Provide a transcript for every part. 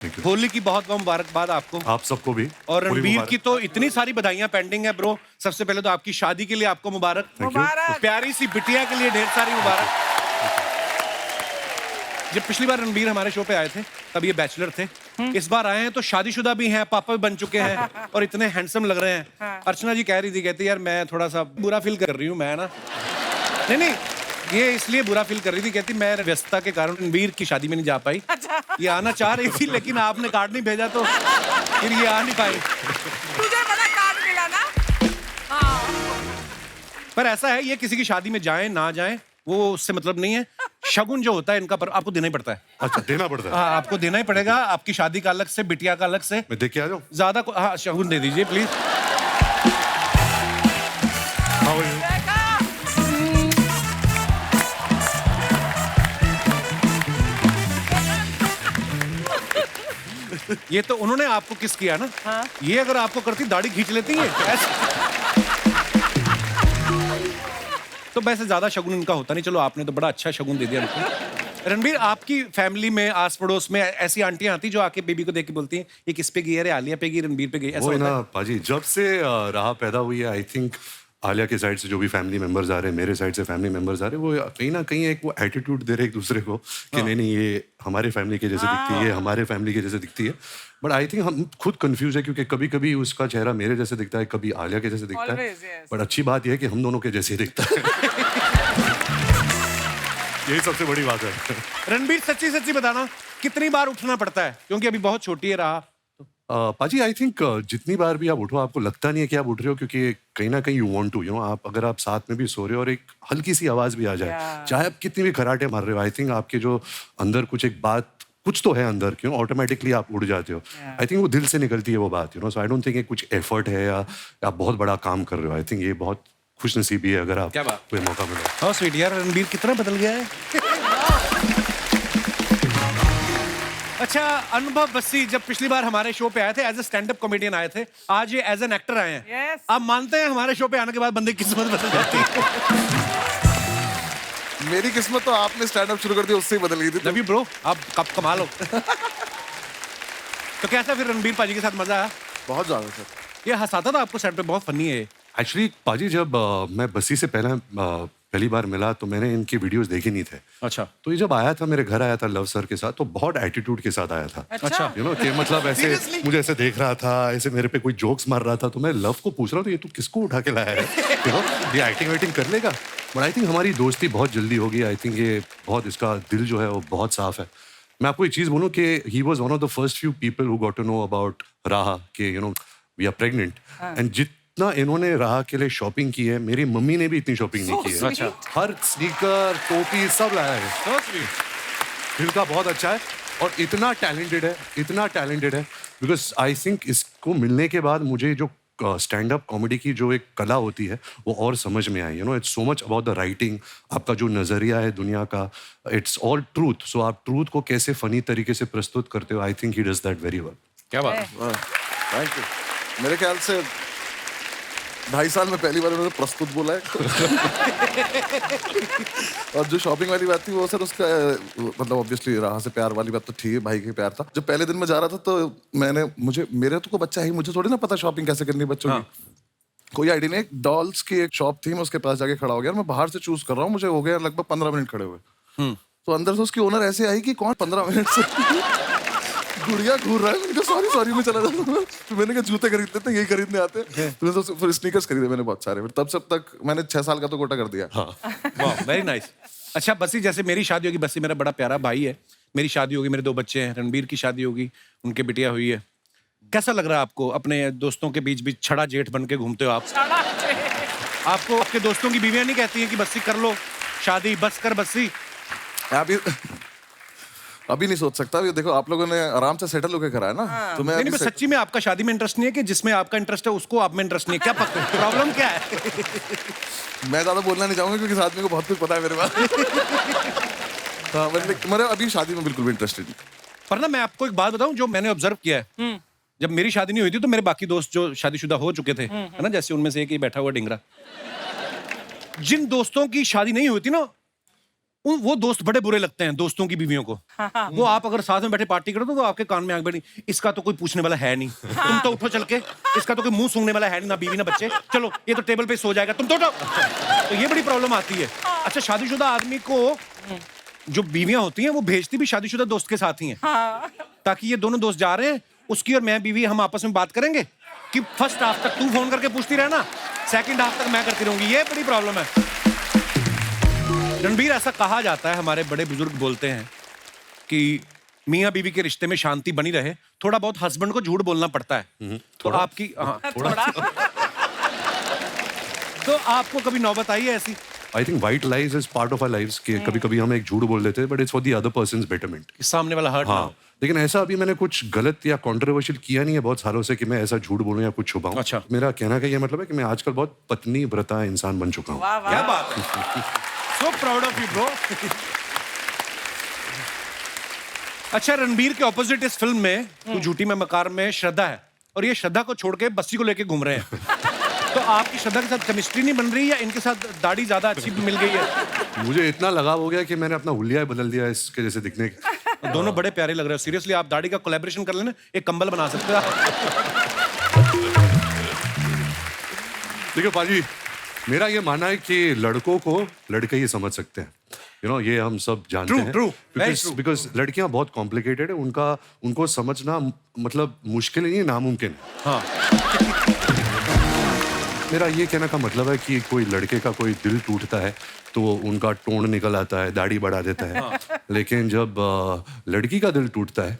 होली की बहुत बहुत मुबारकबाद आपको। आप सबको भी। और पूरी रणबीर मुबारक। की तो इतनी सारी बधाइयां पेंडिंग है ब्रो। सबसे पहले तो आपकी शादी के लिए आपको मुबारक। मुबारक। प्यारी सी बिटिया के लिए ढेर सारी मुबारक। जब पिछली बार रणबीर हमारे शो पे आए थे तब ये बैचलर थे। इस बार आए हैं तो शादीशुदा भी हैं, पापा भी बन चुके हैं और इतने हैंडसम लग रहे हैं। अर्चना जी कह रही थी, कहती यार मैं थोड़ा सा बुरा फील कर रही हूँ मैं ना। नहीं, ये इसलिए बुरा फील कर रही थी, कहती मैं व्यस्तता के कारण रणबीर की शादी में नहीं जा पाई। ये आना चाह रही थी लेकिन आपने कार्ड नहीं भेजा तो फिर ये आ नहीं पाई। तुझे बड़ा कार्ड मिला ना। हाँ। पर ऐसा है, ये किसी की शादी में जाएं ना जाएं वो उससे मतलब नहीं है। शगुन जो होता है इनका पर आपको देना ही पड़ता है। अच्छा, देना पड़ता है। हाँ, आपको देना ही पड़ेगा। आपकी शादी का अलग से, बिटिया का अलग से। मैं देख के आ जाऊँ। ज्यादा हाँ, शगुन दे दीजिए प्लीज। How are you? देखा? ये तो उन्होंने आपको किस किया ना। हाँ। ये अगर आपको करती दाढ़ी खींच लेती है तो वैसे ज्यादा शगुन इनका होता नहीं। चलो आपने तो बड़ा अच्छा शगुन दे दिया इनको। रणबीर, आपकी फैमिली में आस पड़ोस में ऐसी आंटियां आती जो आके बेबी को देख के बोलती हैं ये किस पे गई है? अरे आलिया पे गई, रणबीर पे गई, ऐसा वो है होता ना है? पाजी, जब से राह पैदा हुई है, आई थिंक आलिया के साइड से जो भी फैमिली मेंबर्स आ रहे हैं, मेरे साइड से फैमिली मेंबर्स आ रहे हैं, वो कहीं ना कहीं एक वो एटीट्यूड दे रहे हैं एक दूसरे को कि नहीं ये हमारे फैमिली के जैसे दिखती है, ये हमारे फैमिली के जैसे दिखती है। बट आई थिंक हम खुद कंफ्यूज है क्योंकि कभी कभी उसका चेहरा मेरे जैसे दिखता है, कभी आलिया के जैसे दिखता है। Always, yes. बट अच्छी बात यह है कि हम दोनों के जैसे ही दिखता है। यही सबसे बड़ी बात है। रणबीर, सच्ची सच्ची बताना कितनी बार उठना पड़ता है? क्योंकि अभी बहुत छोटी है राह। पाजी, आई थिंक जितनी बार भी आप उठो आपको लगता नहीं है कि आप उठ रहे हो, क्योंकि कहीं ना कहीं यू वांट टू, आप अगर आप साथ में भी सो रहे हो और एक हल्की सी आवाज भी आ जाए, चाहे आप कितनी भी खराटे मार रहे हो, आई थिंक आपके जो अंदर कुछ एक बात कुछ तो है अंदर, क्यों ऑटोमेटिकली आप उड़ जाते हो। आई थिंक वो दिल से निकलती है वो बात, सो आई डोंट थिंक ये कुछ एफर्ट है या आप बहुत बड़ा काम कर रहे हो। आई थिंक ये बहुत खुश नसीबी है अगर आप क्या बात? कोई मौका मिले। हाँ स्वीट यार, रणबीर कितना बदल गया है। अच्छा, अनुभव बस्सी जब पिछली बार हमारे शो पे आए थे as a stand up comedian आए थे, आज ये एज एन एक्टर आए हैं। Yes. आप मानते हैं हमारे शो पे आने के बाद बंदे की किस्मत बदल जाती है? मेरी किस्मत तो आपने स्टैंड अप शुरू कर दिया उससे ही बदल गई थी। लव यू ब्रो, आप कब कमाल हो। तो कैसा फिर रणबीर पाजी के साथ मजा आया? बहुत ज्यादा सर। ये हंसाता था आपको सेट पे, बहुत फनी है। एक्चुअली पाजी, जब मैं बस्सी से पहली बार मिला तो मैंने इनकी वीडियोस देखे नहीं थे। अच्छा। तो ये जब आया था, मेरे घर आया था लव सर के साथ, तो बहुत एटीट्यूड के साथ आया था। अच्छा। कि मतलब ऐसे Seriously? मुझे ऐसे देख रहा था, ऐसे मेरे पे कोई जोक्स मार रहा था, तो मैं लव को पूछ रहा हूँ तो ये तू किसको उठा के लाया है? ये एक्टिंग वेटिंग कर लेगा। बट आई थिंक हमारी दोस्ती बहुत जल्दी होगी। आई थिंक ये बहुत, इसका दिल जो है वो बहुत साफ है। मैं आपको एक चीज बोलूँ कि he was one of the first few people who got to know about राह के वी आर प्रेग्नेंट। एंड जितना इन्होंने राह के लिए शॉपिंग की है, मेरी मम्मी ने भी इतनी शॉपिंग नहीं की है। अच्छा। हर स्नीकर, टोपी सब लाया है। दिल का बहुत अच्छा है और इतना टैलेंटेड है बिकॉज आई थिंक इसको मिलने के बाद मुझे जो स्टैंड अप कॉमेडी की जो एक कला होती है वो और समझ में आई। It's so much about the writing, आपका जो नजरिया है दुनिया का, इट्स ऑल ट्रूथ। सो आप ट्रूथ को कैसे फनी तरीके से प्रस्तुत करते हो, I think he does that very well. क्या बात? Thank you. मेरे ख्याल से 2.5 साल में पहली बार उन्होंने प्रस्तुत बोला है। और जो शॉपिंग वाली बात थी वो सर, उसका मतलब ऑब्वियसली राह से प्यार वाली बात तो थी, भाई के प्यार था। जब पहले दिन में जा रहा था तो मेरे तो कोई बच्चा है, मुझे थोड़ी ना पता शॉपिंग कैसे करनी है बच्चों की। कोई आइडिया नहीं। एक डॉल्स की एक शॉप थी, मैं उसके पास जाके खड़ा हो गया। मैं बाहर से चूज कर रहा हूँ, मुझे हो गया लगभग 15 मिनट खड़े हुए। तो अंदर से उसकी ओनर ऐसे आई कि कौन 15 मिनट से गुड़िया घूर रहा है। मैंने कहा सॉरी मैं चला जाता हूँ। तो मैंने कहा जूते खरीदते थे, यही खरीदने आते। तो फिर स्नीकर्स खरीदे मैंने बहुत सारे। तब से अब तक मैंने 6 साल का तो कोटा कर दिया। वाह, वेरी नाइस। अच्छा बस्सी, जैसे मेरी शादी होगी, बस्सी मेरा बड़ा प्यारा भाई है, मेरी शादी होगी, मेरे 2 बच्चे हैं, रणबीर की शादी होगी, उनके बिटिया हुई है। कैसा लग रहा है आपको? अपने दोस्तों के बीच बीच छड़ा जेठ बन के घूमते हो आप। आपको आपके दोस्तों की बीवियां नहीं कहती हैं कि बस्सी कर लो शादी, बस कर बस्सी? अभी नहीं सोच सकता। अभी देखो, आप लोगों ने आराम से सेटल होकर करा है ना। तो मैं नहीं, अभी बस सच्ची में आपका शादी में इंटरेस्ट नहीं है कि जिसमें आपका इंटरेस्ट है उसको आप में इंटरेस्ट नहीं है? क्या प्रॉब्लम क्या है? मैं ज्यादा बोलना नहीं चाहूंगा क्योंकि इस आदमी को बहुत कुछ पता है मेरे बारे। हाँ, मेरे अभी शादी में बिल्कुल भी इंटरेस्टेड नहीं। पर ना मैं आपको एक बात बताऊं जो मैंने ऑब्जर्व किया है। जब मेरी शादी नहीं हुई थी तो मेरे बाकी दोस्त जो शादीशुदा हो चुके थे, है ना, जैसे उनमें से एक ही बैठा हुआ डिंगरा, जिन दोस्तों की शादी नहीं हुई थी ना, वो दोस्त बड़े बुरे लगते हैं दोस्तों की बीवियों को। वो आप अगर साथ में बैठे पार्टी करो तो वो आपके कान में आग बैठी, इसका तो कोई पूछने वाला है नहीं, तुम तो उठो चल के, इसका तो कोई मुंह सूंघने वाला है नहीं, ना बीवी ना बच्चे, चलो ये तो टेबल पे सो जाएगा, तुम तो उठो। तो ये बड़ी प्रॉब्लम आती है। अच्छा, शादीशुदा आदमी को जो बीवियां होती हैं वो भेजती भी शादीशुदा दोस्त के साथ ही हैं, ताकि ये दोनों दोस्त जा रहे हैं, उसकी और मैं बीवी हम आपस में बात करेंगे कि फर्स्ट हाफ तक तू फोन करके पूछती रहना, सेकंड हाफ तक मैं करती रहूंगी। ये बड़ी प्रॉब्लम है। रणबीर, ऐसा कहा जाता है, हमारे बड़े बुजुर्ग बोलते हैं कि मियाँ बीवी के रिश्ते में शांति बनी रहे, थोड़ा बहुत हस्बैंड को झूठ बोलना पड़ता है। तो आपकी तो आपको कभी नौबत आई है ऐसी? I think white lies is part of our lives कि कभी कभी हम एक झूठ बोल देते हैं, but it's for the other persons betterment. सामने वाला हर्ट हाँ, लेकिन ऐसा अभी मैंने कुछ गलत या कॉन्ट्रोवर्शियल किया नहीं है बहुत सालों से कि मैं ऐसा झूठ बोलूं या कुछ छुपाऊं। अच्छा। मेरा कहना का ये मतलब है कि मैं आजकल बहुत पत्नी व्रता इंसान बन चुका हूँ। क्या बात है, so proud of you bro. अच्छा, रणबीर के ऑपोजिट इस फिल्म में तू झूठी में मकार में श्रद्धा है, और ये श्रद्धा को छोड़ के बस्सी को लेके घूम रहे हैं। तो आपकी श्रद्धा के साथ केमिस्ट्री नहीं बन रही, या इनके साथ दाढ़ी ज्यादा अच्छी मिल गई है? मुझे इतना लगाव हो गया कि मैंने अपना हुलिया बदल दिया इसके जैसे दिखने के। दोनों बड़े प्यारे लग रहे हो। सीरियसली, आप दाढ़ी का कोलैबोरेशन कर लेना, एक कंबल बना सकते हो। देखिए पाजी, मेरा ये मानना है कि लड़कों को लड़के ही समझ सकते हैं, ये हम सब जानते हैं। True. बिकॉज लड़कियां बहुत कॉम्प्लिकेटेड है, उनको समझना मतलब मुश्किल नहीं, नामुमकिन है। हाँ। मेरा ये कहने का मतलब है कि कोई लड़के का कोई दिल टूटता है तो उनका टोन निकल आता है, दाढ़ी बढ़ा देता है। लेकिन जब लड़की का दिल टूटता है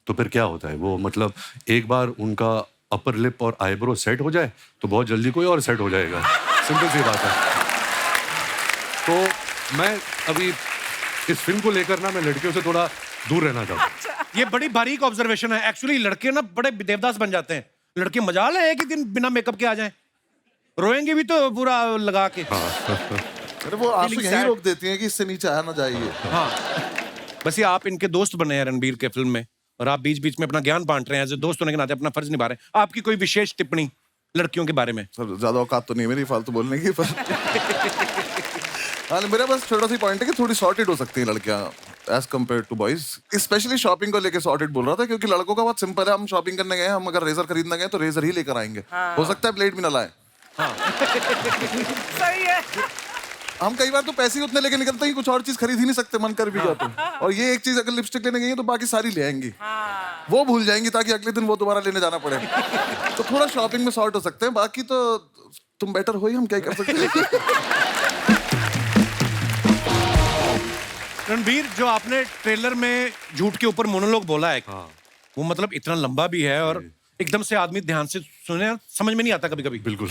तो फिर क्या होता है, वो मतलब एक बार उनका अपर लिप और आईब्रो सेट हो जाए तो बहुत जल्दी कोई और सेट हो जाएगा। सिंपल सी बात है। तो मैं अभी इस फिल्म को लेकर ना, मैं लड़कियों से थोड़ा दूर रहना चाहता हूँ। ये बड़ी बारीक ऑब्जर्वेशन है। एक्चुअली लड़के ना बड़े देवदास बन जाते हैं। लड़के मजाल है कि दिन बिना मेकअप के आ जाएं, रोएंगे भी तो पूरा लगा के। अरे वो आंसू यहीं रोक देती हैं कि इससे नीचे आया ना जाइए। हाँ, बस ये आप इनके दोस्त बने हैं रणबीर के फिल्म में, और आप बीच बीच में अपना ज्ञान बांट रहे हैं, जो दोस्त होने के नाते अपना फर्ज निभा रहे हैं। आपकी कोई विशेष टिप्पणी लड़कियों के बारे में? सर, ज्यादा औकात तो नहीं मेरी फालतू बोलने की, पर हाँ, मेरा बस छोटा सा पॉइंट है कि थोड़ी सॉर्टेड हो सकती हैं लड़कियां as compared to boys. Specially shopping को लेके सॉर्टेड बोल रहा था, क्योंकि लड़कों का बहुत सिंपल है। हम शॉपिंग करने गए, हम अगर रेजर खरीदने गए तो रेजर ही लेकर आएंगे। हो सकता है ब्लेड भी ना लाए। सही है। हम कई बार तो पैसे ही उतने लेके निकलते हैं, कुछ और चीज खरीद ही नहीं सकते, मन कर भी जाते हैं। और ये एक चीज अगर लिपस्टिक लेने गई तो बाकी सारी ले आएंगी, वो भूल जाएंगी ताकि अगले दिन वो दोबारा लेने जाना पड़े। तो थोड़ा शॉपिंग में सॉर्ट हो सकते हैं, बाकी तो तुम बेटर हो ही, हम क्या कर सकते हैं। रणबीर, जो आपने ट्रेलर में झूठ के ऊपर मोनोलॉग बोला है, वो मतलब इतना लंबा भी है और एकदम से आदमी ध्यान से सुने, समझ में नहीं आता कभी कभी। बिल्कुल।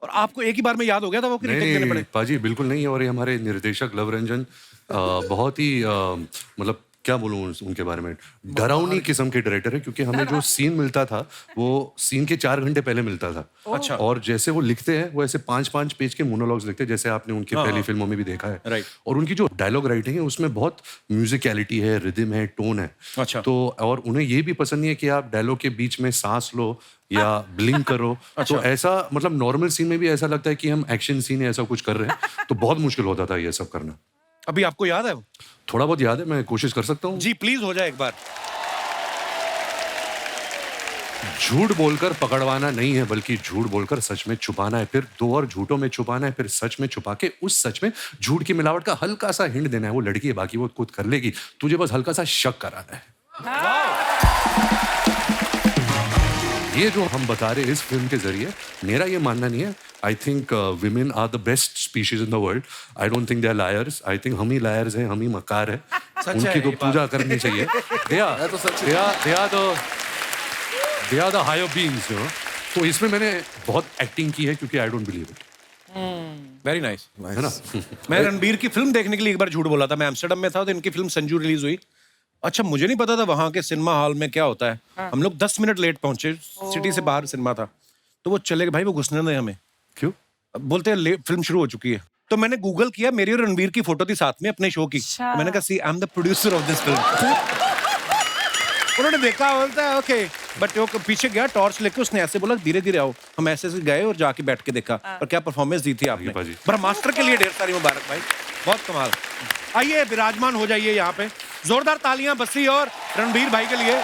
और आपको एक ही बार में याद हो गया था वो कि रिटेक देने पड़े? पाजी बिल्कुल नहीं। और ये हमारे निर्देशक लव रंजन बहुत ही मतलब क्या बोलूं उनके बारे में, डरावनी किस्म के डायरेक्टर है। क्योंकि हमें जो सीन मिलता था वो सीन के 4 घंटे पहले मिलता था। अच्छा। और जैसे वो लिखते हैं वो ऐसे 5-5 पेज के मोनोलॉग्स लिखते हैं, जैसे आपने उनकी पहली फिल्मों में भी देखा है। राइट। और उनकी जो डायलॉग राइटिंग है उसमें बहुत म्यूजिकलिटी है, रिदम है, टोन है। अच्छा। तो और उन्हें ये भी पसंद नहीं है कि आप डायलॉग के बीच में सांस लो या ब्लिंक करो। तो ऐसा मतलब नॉर्मल सीन में भी ऐसा लगता है कि हम एक्शन सीन है ऐसा कुछ कर रहे हैं, तो बहुत मुश्किल होता था ये सब करना। अभी आपको याद है वो? थोड़ा बहुत याद है, मैं कोशिश कर सकता हूँ। जी प्लीज, हो जाए एक बार। झूठ बोलकर पकड़वाना नहीं है, बल्कि झूठ बोलकर सच में छुपाना है, फिर 2 और झूठों में छुपाना है, फिर सच में छुपा के उस सच में झूठ की मिलावट का हल्का सा हिंट देना है। वो लड़की है, बाकी वो खुद कर लेगी, तुझे बस हल्का सा शक कराना है। ये जो हम बता रहे हैं इस फिल्म के जरिए, मेरा ये मानना नहीं है। I think women are the best species in the world. I don't think they are liars. I think हम ही लायर्स हैं, हम ही मकार है। उनकी तो पूजा करनी चाहिए। They are the higher beings, you know? तो इसमें मैंने बहुत एक्टिंग की है क्योंकि I don't believe it. Very nice. है ना? मैं रणबीर की फिल्म देखने के लिए एक बार झूठ बोला था। मैं एम्स्टर्डम में था तो इनकी फिल्म संजू रिलीज हुई। अच्छा, मुझे नहीं पता था वहां के सिनेमा हॉल में क्या होता है। हम लोग 10 मिनट लेट पहुंचे, सिटी से बाहर सिनेमा था। तो वो चले गए, भाई वो घुसने नहीं हमें। क्यों? बोलते हैं फिल्म शुरू हो चुकी है। तो मैंने गूगल किया, मेरी और रणबीर की फोटो थी साथ में अपने शो की। मैंने कहा see I am the producer of this film. उन्होंने देखा, बोलता है ओके, बट वो पीछे गया टॉर्च लेके, उसने ऐसे बोला धीरे धीरे आओ। हम ऐसे से गए और जाके बैठ के देखा, और क्या परफॉर्मेंस दी थी आपने। ब्रह्मास्त्र के लिए ढेर सारी मुबारक भाई। बहुत कमाल। आइए विराजमान हो जाइए यहाँ पे। जोरदार तालियां बस्सी और रणबीर भाई के लिए।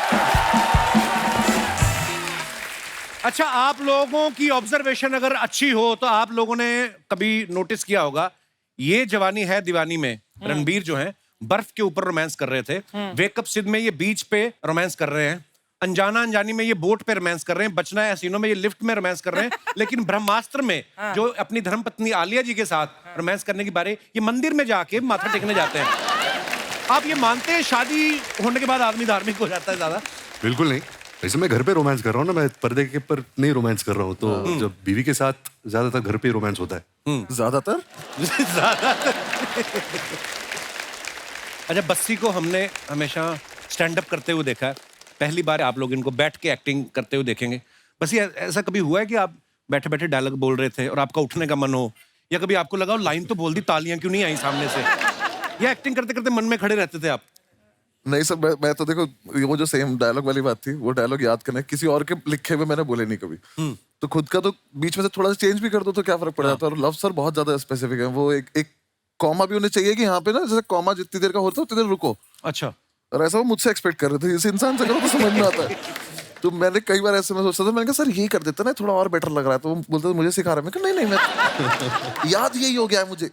अच्छा, आप लोगों की ऑब्जर्वेशन अगर अच्छी हो तो आप लोगों ने कभी नोटिस किया होगा, ये जवानी है दीवानी में रणबीर जो है बर्फ के ऊपर रोमांस कर रहे थे, वेकअप सिड में ये बीच पे रोमांस कर रहे हैं, अनजाना अनजानी में ये बोट पे रोमांस कर रहे हैं, बचना है हसीनों में ये लिफ्ट में रोमांस कर रहे हैं, लेकिन ब्रह्मास्त्र में जो अपनी धर्मपत्नी आलिया जी के साथ रोमांस करने की बारे ये मंदिर में जाके माथा टेकने जाते हैं। आप ये मानते हैं शादी होने के बाद आदमी धार्मिक हो जाता है ज्यादा? बिल्कुल नहीं। वैसे मैं घर पे रोमांस कर रहा हूँ ना, मैं पर्दे के पर नहीं रोमांस कर रहा हूँ। तो जब बीवी के साथ ज्यादातर घर पे रोमांस होता है। ज्यादातर अच्छा, बस्सी को हमने हमेशा स्टैंड अप करते हुए देखा है, पहली बार आप लोग इनको बैठ के एक्टिंग करते हुए देखेंगे। बस ये ऐसा कभी हुआ है कि आप बैठे बैठे डायलॉग बोल रहे थे और आपका उठने का मन हो, या कभी आपको लगा लाइन तो बोल दी, तालियां क्यों नहीं आई सामने से, या एक्टिंग करते करते मन में खड़े रहते थे आप? नहीं सर, मैं तो देखो वो जो सेम डायलॉग वाली बात थी, वो डायलॉग याद करना, किसी और के लिखे हुए मैंने बोले नहीं कभी। तो खुद का तो बीच में से थोड़ा सा चेंज भी कर दो तो क्या फर्क पड़ जाता है। और लव सर बहुत ज्यादा स्पेसिफिक है, वो एक कॉमा भी उन्हें चाहिए कि यहाँ पे ना जैसे कॉमा जितनी देर का होता है उतनी देर रुको। अच्छा। और ऐसा वो मुझसे एक्सपेक्ट कर रहे थे, इस इंसान से करो तो समझ में आता है। तो मैंने कई बार ऐसे में सोचता था, मैंने कहा सर ये कर देता ना, थोड़ा और बेटर लग रहा है। तो वो बोलते थे मुझे सिखा रहा है। मैं कहा नहीं मैं याद यही हो गया है मुझे।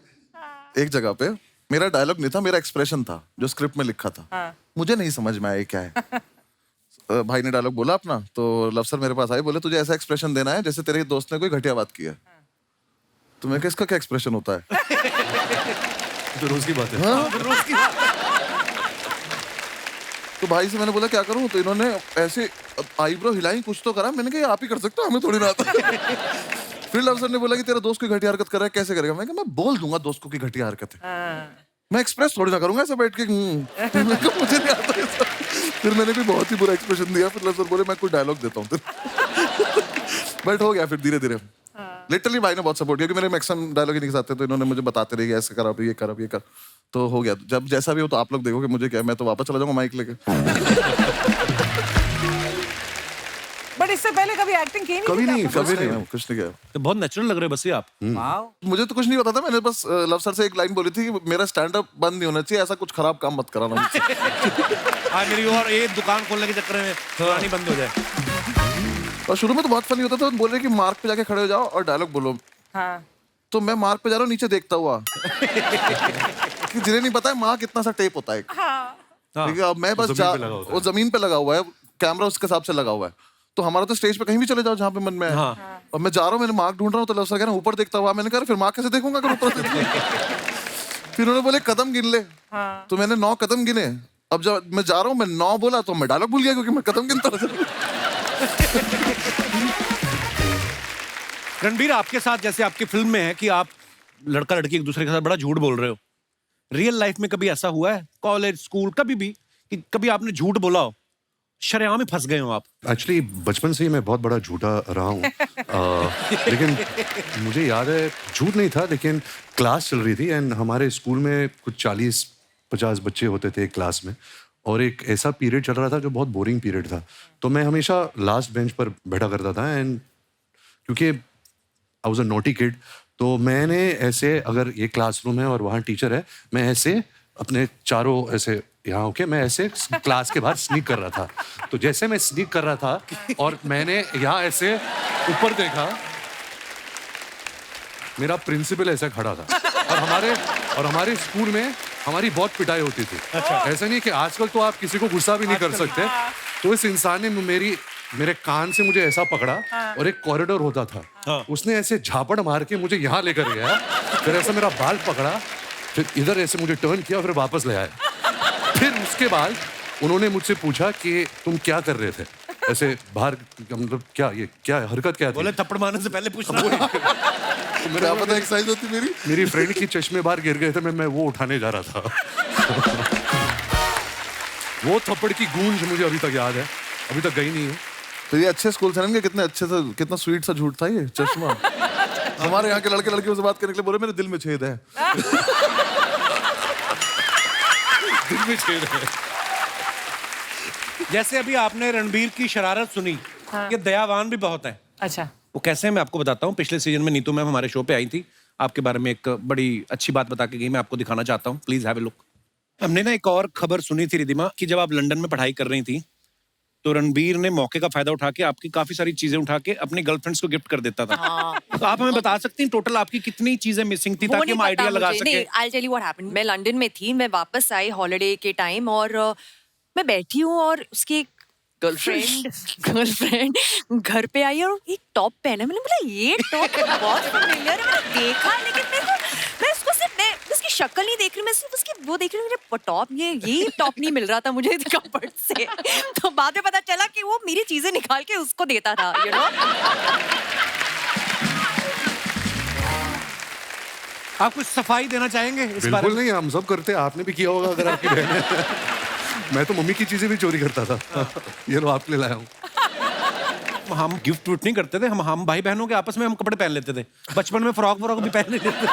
एक जगह पे मेरा डायलॉग नहीं था, मेरा एक्सप्रेशन था जो स्क्रिप्ट में लिखा था। मुझे नहीं समझ में आया ये क्या है। भाई ने डायलॉग बोला अपना, तो लव सर मेरे पास आए, बोले तुझे ऐसा एक्सप्रेशन देना है जैसे तेरे दोस्त ने कोई घटिया बात की है। तो मैं कहा इसका क्या एक्सप्रेशन होता है? तो रोज की बात है। तो भाई से मैंने बोला क्या करूं, तो इन्होंने ऐसे आईब्रो हिलाई, कुछ तो करा। मैंने कहा ये आप ही कर सकते हो, हमें थोड़ी ना आता। फिर लव सर ने बोला कि तेरा दोस्त कोई घटिया हरकत कर रहा है, कैसे करेगा? मैं कहा मैं बोल दूंगा दोस्त को कि घटिया हरकत है, मैं एक्सप्रेस थोड़ी ना करूंगा ऐसे बैठ के। मैंने कहा मुझे नहीं आता ऐसा। फिर मैंने भी बहुत ही बुरा एक्सप्रेशन दिया। फिर लव सर बोले मैं कोई डायलॉग देता हूँ। बट हो गया फिर धीरे धीरे। लिटरली भाई ने बहुत सपोर्ट किया कि मेरे मैक्सिमम डायलॉग ही नहीं आते, तो इन्होंने मुझे बताते रहे ऐसे कर, अब ये कर, अब ये कर। तो हो गया। जब जैसा भी हो तो आप लोग देखोगे, मुझे क्या, मैं तो वापस चला जाऊंगा माइक लेके। बट इससे पहले कभी एक्टिंग की नहीं? कभी नहीं, कभी नहीं, कुछ नहीं किया। तो बहुत नेचुरल लग रहे हो बस्सी आप। मुझे तो कुछ नहीं पता था। मैंने बस लव सर से एक लाइन बोली थी कि मेरा स्टैंड अप बंद नहीं होना चाहिए, ऐसा कुछ खराब काम मत कराना मुझसे। आज मेरी और एक दुकान खोलने के चक्कर में पुरानी बंद हो जाए। और शुरू में तो बहुत फनी होता था, बोल रहे कि मार्क पे जाके खड़े हो जाओ और डायलॉग बोलो। हाँ। तो मैं मार्क पे जा रहा हूँ नीचे देखता हुआ कि जिन्हें नहीं पता है मार्क कितना सा टेप होता है। ठीक है, अब मैं बस वो जमीन पे लगा हुआ है, कैमरा उसके हिसाब से लगा हुआ है। तो हमारा तो स्टेज पे कहीं भी चले जाओ जहाँ पे मन में है। और मैं जा रहा हूँ, मैंने मार्क ढूंढ रहा हूँ, तो लव सर कह रहे हैं ऊपर देखता हुआ। मैंने कहा फिर मार्क कैसे देखूंगा अगर ऊपर से? फिर उन्होंने बोले कदम गिन ले। तो मैंने 9 कदम गिने। अब जब मैं जा रहा हूँ, मैं 9 बोला तो मैं डायलॉग भूल गया क्योंकि मैं कदम गिनता रहा। रणबीर, आपके साथ जैसे आपकी फिल्म में है कि आप लड़का लड़की एक दूसरे के साथ बड़ा झूठ बोल रहे हो, रियल लाइफ में कभी ऐसा हुआ है, कॉलेज स्कूल कभी भी, कि कभी आपने झूठ बोला हो, शरेआम में फंस गए हो आप? एक्चुअली बचपन से ही मैं बहुत बड़ा झूठा रहा हूँ। लेकिन मुझे याद है झूठ नहीं था, लेकिन क्लास चल रही थी एंड हमारे स्कूल में कुछ 40-50 बच्चे होते थे एक क्लास में, और एक ऐसा पीरियड चल रहा था जो बहुत बोरिंग पीरियड था। तो मैं हमेशा लास्ट बेंच पर बैठा करता था एंड क्योंकि I was a naughty kid, तो मैंने ऐसे, अगर ये क्लासरूम है और वहाँ टीचर है, मैं ऐसे अपने चारों ऐसे यहाँ होके मैं ऐसे क्लास के बाहर स्नीक कर रहा था। तो जैसे मैं स्नीक कर रहा था और मैंने यहाँ ऐसे ऊपर देखा, मेरा प्रिंसिपल ऐसा खड़ा था। और हमारे स्कूल में हमारी बहुत पिटाई होती थी। ऐसा नहीं कि आजकल तो आप किसी को गुस्सा भी नहीं कर सकते। तो इस इंसान ने मेरे कान से मुझे ऐसा पकड़ा, और एक कॉरिडोर होता था, उसने ऐसे झापड़ मार के मुझे यहाँ लेकर गया, फिर ऐसा मेरा बाल पकड़ा, फिर इधर ऐसे मुझे टर्न किया, फिर वापस ले आया। फिर उसके बाद उन्होंने मुझसे पूछा कि तुम क्या कर रहे थे ऐसे बाहर, मतलब क्या हरकत क्या थी? बोले थप्पड़ मारने से पहले पूछना। तो मेरा पता एक्सरसाइज होती मेरी फ्रेंड की चश्मे बाहर गिर गए थे, मैं वो उठाने जा रहा था। वो थप्पड़ की गूंज मुझे अभी तक याद है, अभी तक गई नहीं है। तो ये अच्छे स्कूल से ना, कितने अच्छे से, कितना स्वीट सा झूठ था ये चश्मा। हमारे यहाँ के लड़के लड़कियों से बात करने के लिए बोले मेरे दिल में छेद है। दिल में छेद है। जैसे अभी आपने रणबीर की शरारत सुनी, ये दयावान भी बहुत है। अच्छा। वो कैसे है मैं आपको बताता हूँ। पिछले सीजन में नीतू मैम हमारे शो पे आई थी, आपके बारे में एक बड़ी अच्छी बात बता के गई, मैं आपको दिखाना चाहता हूँ, प्लीज हैव ए लुक। हमने ना एक और खबर सुनी थी रिधिमा कि जब आप लंदन में पढ़ाई कर रही थी तो रणबीर ने मौके का फायदा उठा के आपकी काफी सारी चीजें उठा के अपनी गर्लफ्रेंड्स को गिफ्ट कर देता था। तो आप हमें बता सकती हैं टोटल आपकी कितनी चीजें मिसिंग थी ताकि हम आइडिया लगा सके। I'll tell you what happened. मैं लंदन में थी, मैं वापस आई हॉलिडे के टाइम और मैं बैठी हूँ और उसकी गर्लफ्रेंड घर पे आई और एक टॉप पहना। मैंने बोला ये टॉप बहुत फेमिलियर है, मैंने देखा लेकिन मेरे को मैं उसको सिर्फ मैं उसकी शक्ल नहीं देख रही, मैं सिर्फ उसकी वो देख रही हूँ, मुझे टॉप ये टॉप नहीं मिल रहा था मुझे कपड़ से। तो बाद में पता चला कि वो मेरी चीजें निकाल के उसको देता था, यू नो। आप कुछ सफाई देना चाहेंगे इस बारे बिल्कुल में? नहीं, हम सब करते हैं, आपने भी किया होगा अगर आपकी बहन है। मैं तो मम्मी की चीजें भी चोरी करता था। ये लो आपके लिए लाया हूँ। हम गिफ्ट विफ्ट नहीं करते थे, हम भाई बहनों के आपस में हम कपड़े पहन लेते थे। बचपन में फ्रॉक भी पहन लेते थे।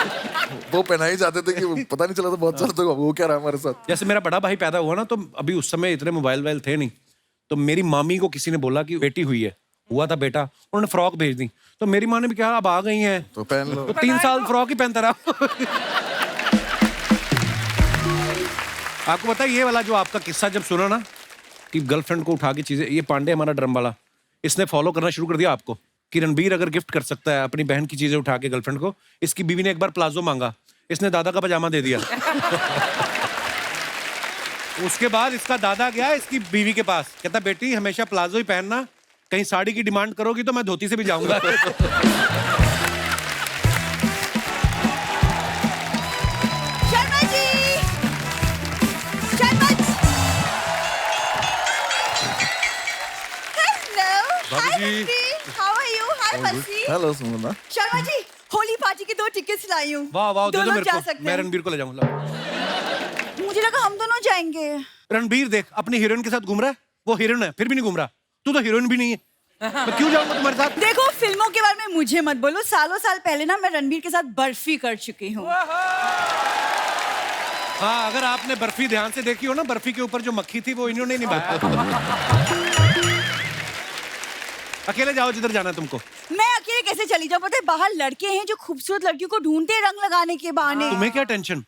वो पहना ही चाहते थे कि पता नहीं चला था बहुत साल तक वो क्या रहा हमारे साथ। जैसे मेरा बड़ा भाई पैदा हुआ ना, तो अभी उस समय इतने मोबाइल वाइल थे नहीं, तो मेरी मामी को किसी ने बोला कि बेटी हुई है, हुआ था बेटा, उन्होंने फ्रॉक भेज दी, तो मेरी माँ ने भी कहा अब आ गई हैं तो पहन लो। तो 3 साल फ्रॉक ही पहनता रहा। आपको पता है ये वाला जो आपका किस्सा जब सुना ना कि गर्लफ्रेंड को उठा के चीजें, ये पांडे हमारा ड्रम वाला, इसने फॉलो करना शुरू कर दिया आपको कि रणबीर अगर गिफ्ट कर सकता है अपनी बहन की चीजें उठा के गर्लफ्रेंड को। इसकी बीवी ने एक बार प्लाजो मांगा, इसने दादा का पजामा दे दिया। उसके बाद इसका दादा गया इसकी बीवी के पास, कहता बेटी हमेशा प्लाजो ही पहनना, कहीं साड़ी की डिमांड करोगी तो मैं धोती से भी जाऊंगा। शर्मा जी, शर्मा जी। हेलो, हाय बच्ची, हाउ आर यू? हाय बच्ची। हेलो सुमना। शर्मा जी, होली पार्टी के 2 टिकट्स लाई हूँ। वाह वाह, दे दो दोनों मेरे जा को, सकते मैं हैं। रणबीर को ले जाऊंगा। मुझे लगा हम दोनों जाएंगे। रणबीर देख अपनी हीरोइन के साथ घूम रहा है, वो हीरोइन है फिर भी नहीं घूम रहा, तू तो हीरोइन भी नहीं है, मैं क्यों जाऊंगा तुम्हारे साथ? देखो फिल्मों के बारे में मुझे मत बोलो, सालों साल पहले ना मैं रणबीर के साथ बर्फी कर चुकी हूँ। हाँ, अगर आपने बर्फी ध्यान से देखी हो ना, बर्फी के ऊपर जो मक्खी थी वो इन्होंने निभाया। अकेले जाओ जिधर जाना है तुमको। मैं अकेले कैसे चली जाऊँ? पता है बाहर लड़के हैं जो खूबसूरत लड़कियों को ढूंढते हैं रंग लगाने के बहाने। तुम्हें क्या टेंशन?